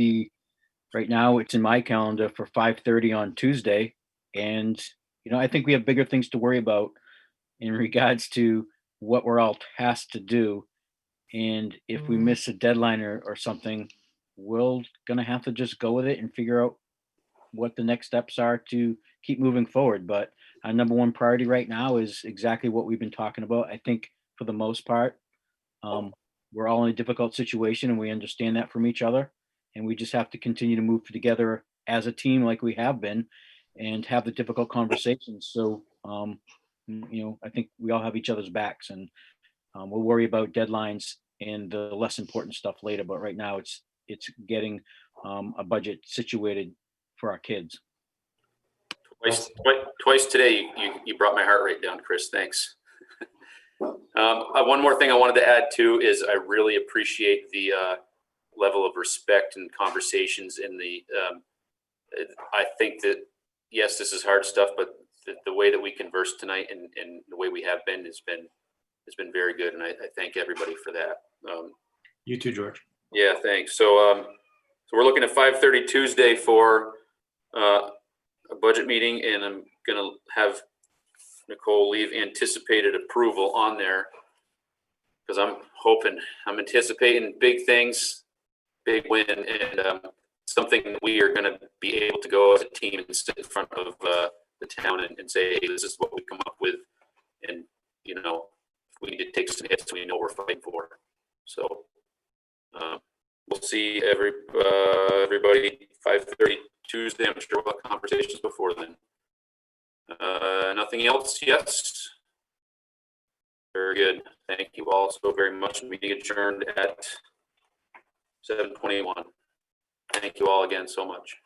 right now it's in my calendar for 5:30 on Tuesday. And, you know, I think we have bigger things to worry about in regards to what we're all tasked to do. And if we miss a deadline or something, we're going to have to just go with it and figure out what the next steps are to keep moving forward. But our number one priority right now is exactly what we've been talking about. I think for the most part, we're all in a difficult situation, and we understand that from each other. And we just have to continue to move together as a team like we have been, and have the difficult conversations. So, you know, I think we all have each other's backs, and we'll worry about deadlines and the less important stuff later. But right now it's getting a budget situated for our kids. Twice today, you brought my heart rate down, Chris. Thanks. One more thing I wanted to add too is I really appreciate the level of respect and conversations in the. I think that yes, this is hard stuff, but the way that we converse tonight and the way we have been has been very good, and I thank everybody for that. You too, George. Yeah, thanks. So so we're looking at 5:30 Tuesday for a budget meeting, and I'm gonna have Nicole leave anticipated approval on there because I'm anticipating big things, big win, and something we are going to be able to go as a team and sit in front of the town and say, hey, this is what we come up with, and you know, if we need to take some hits, we know we're fighting for. So we'll see everybody 5:30 Tuesday. I'm sure we'll have conversations before then. Nothing else? Yes. Very good. Thank you all so very much. Meeting adjourned at 7:21. Thank you all again so much.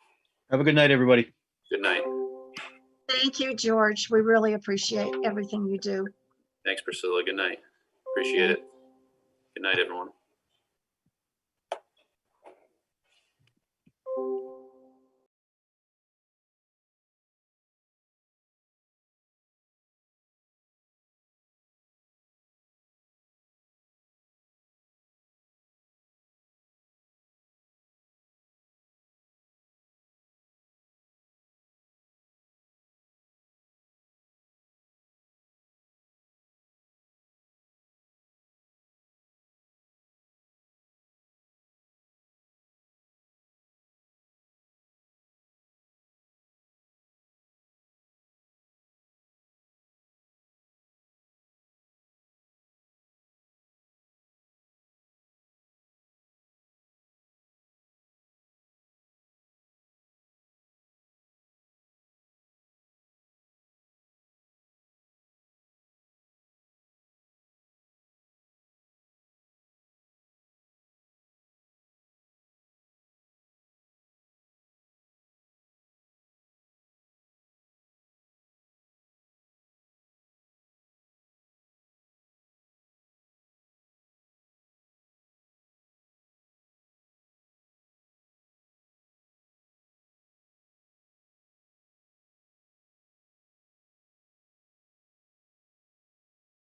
Have a good night, everybody. Good night. Thank you, George. We really appreciate everything you do. Thanks, Priscilla. Good night. Appreciate it. Good night, everyone.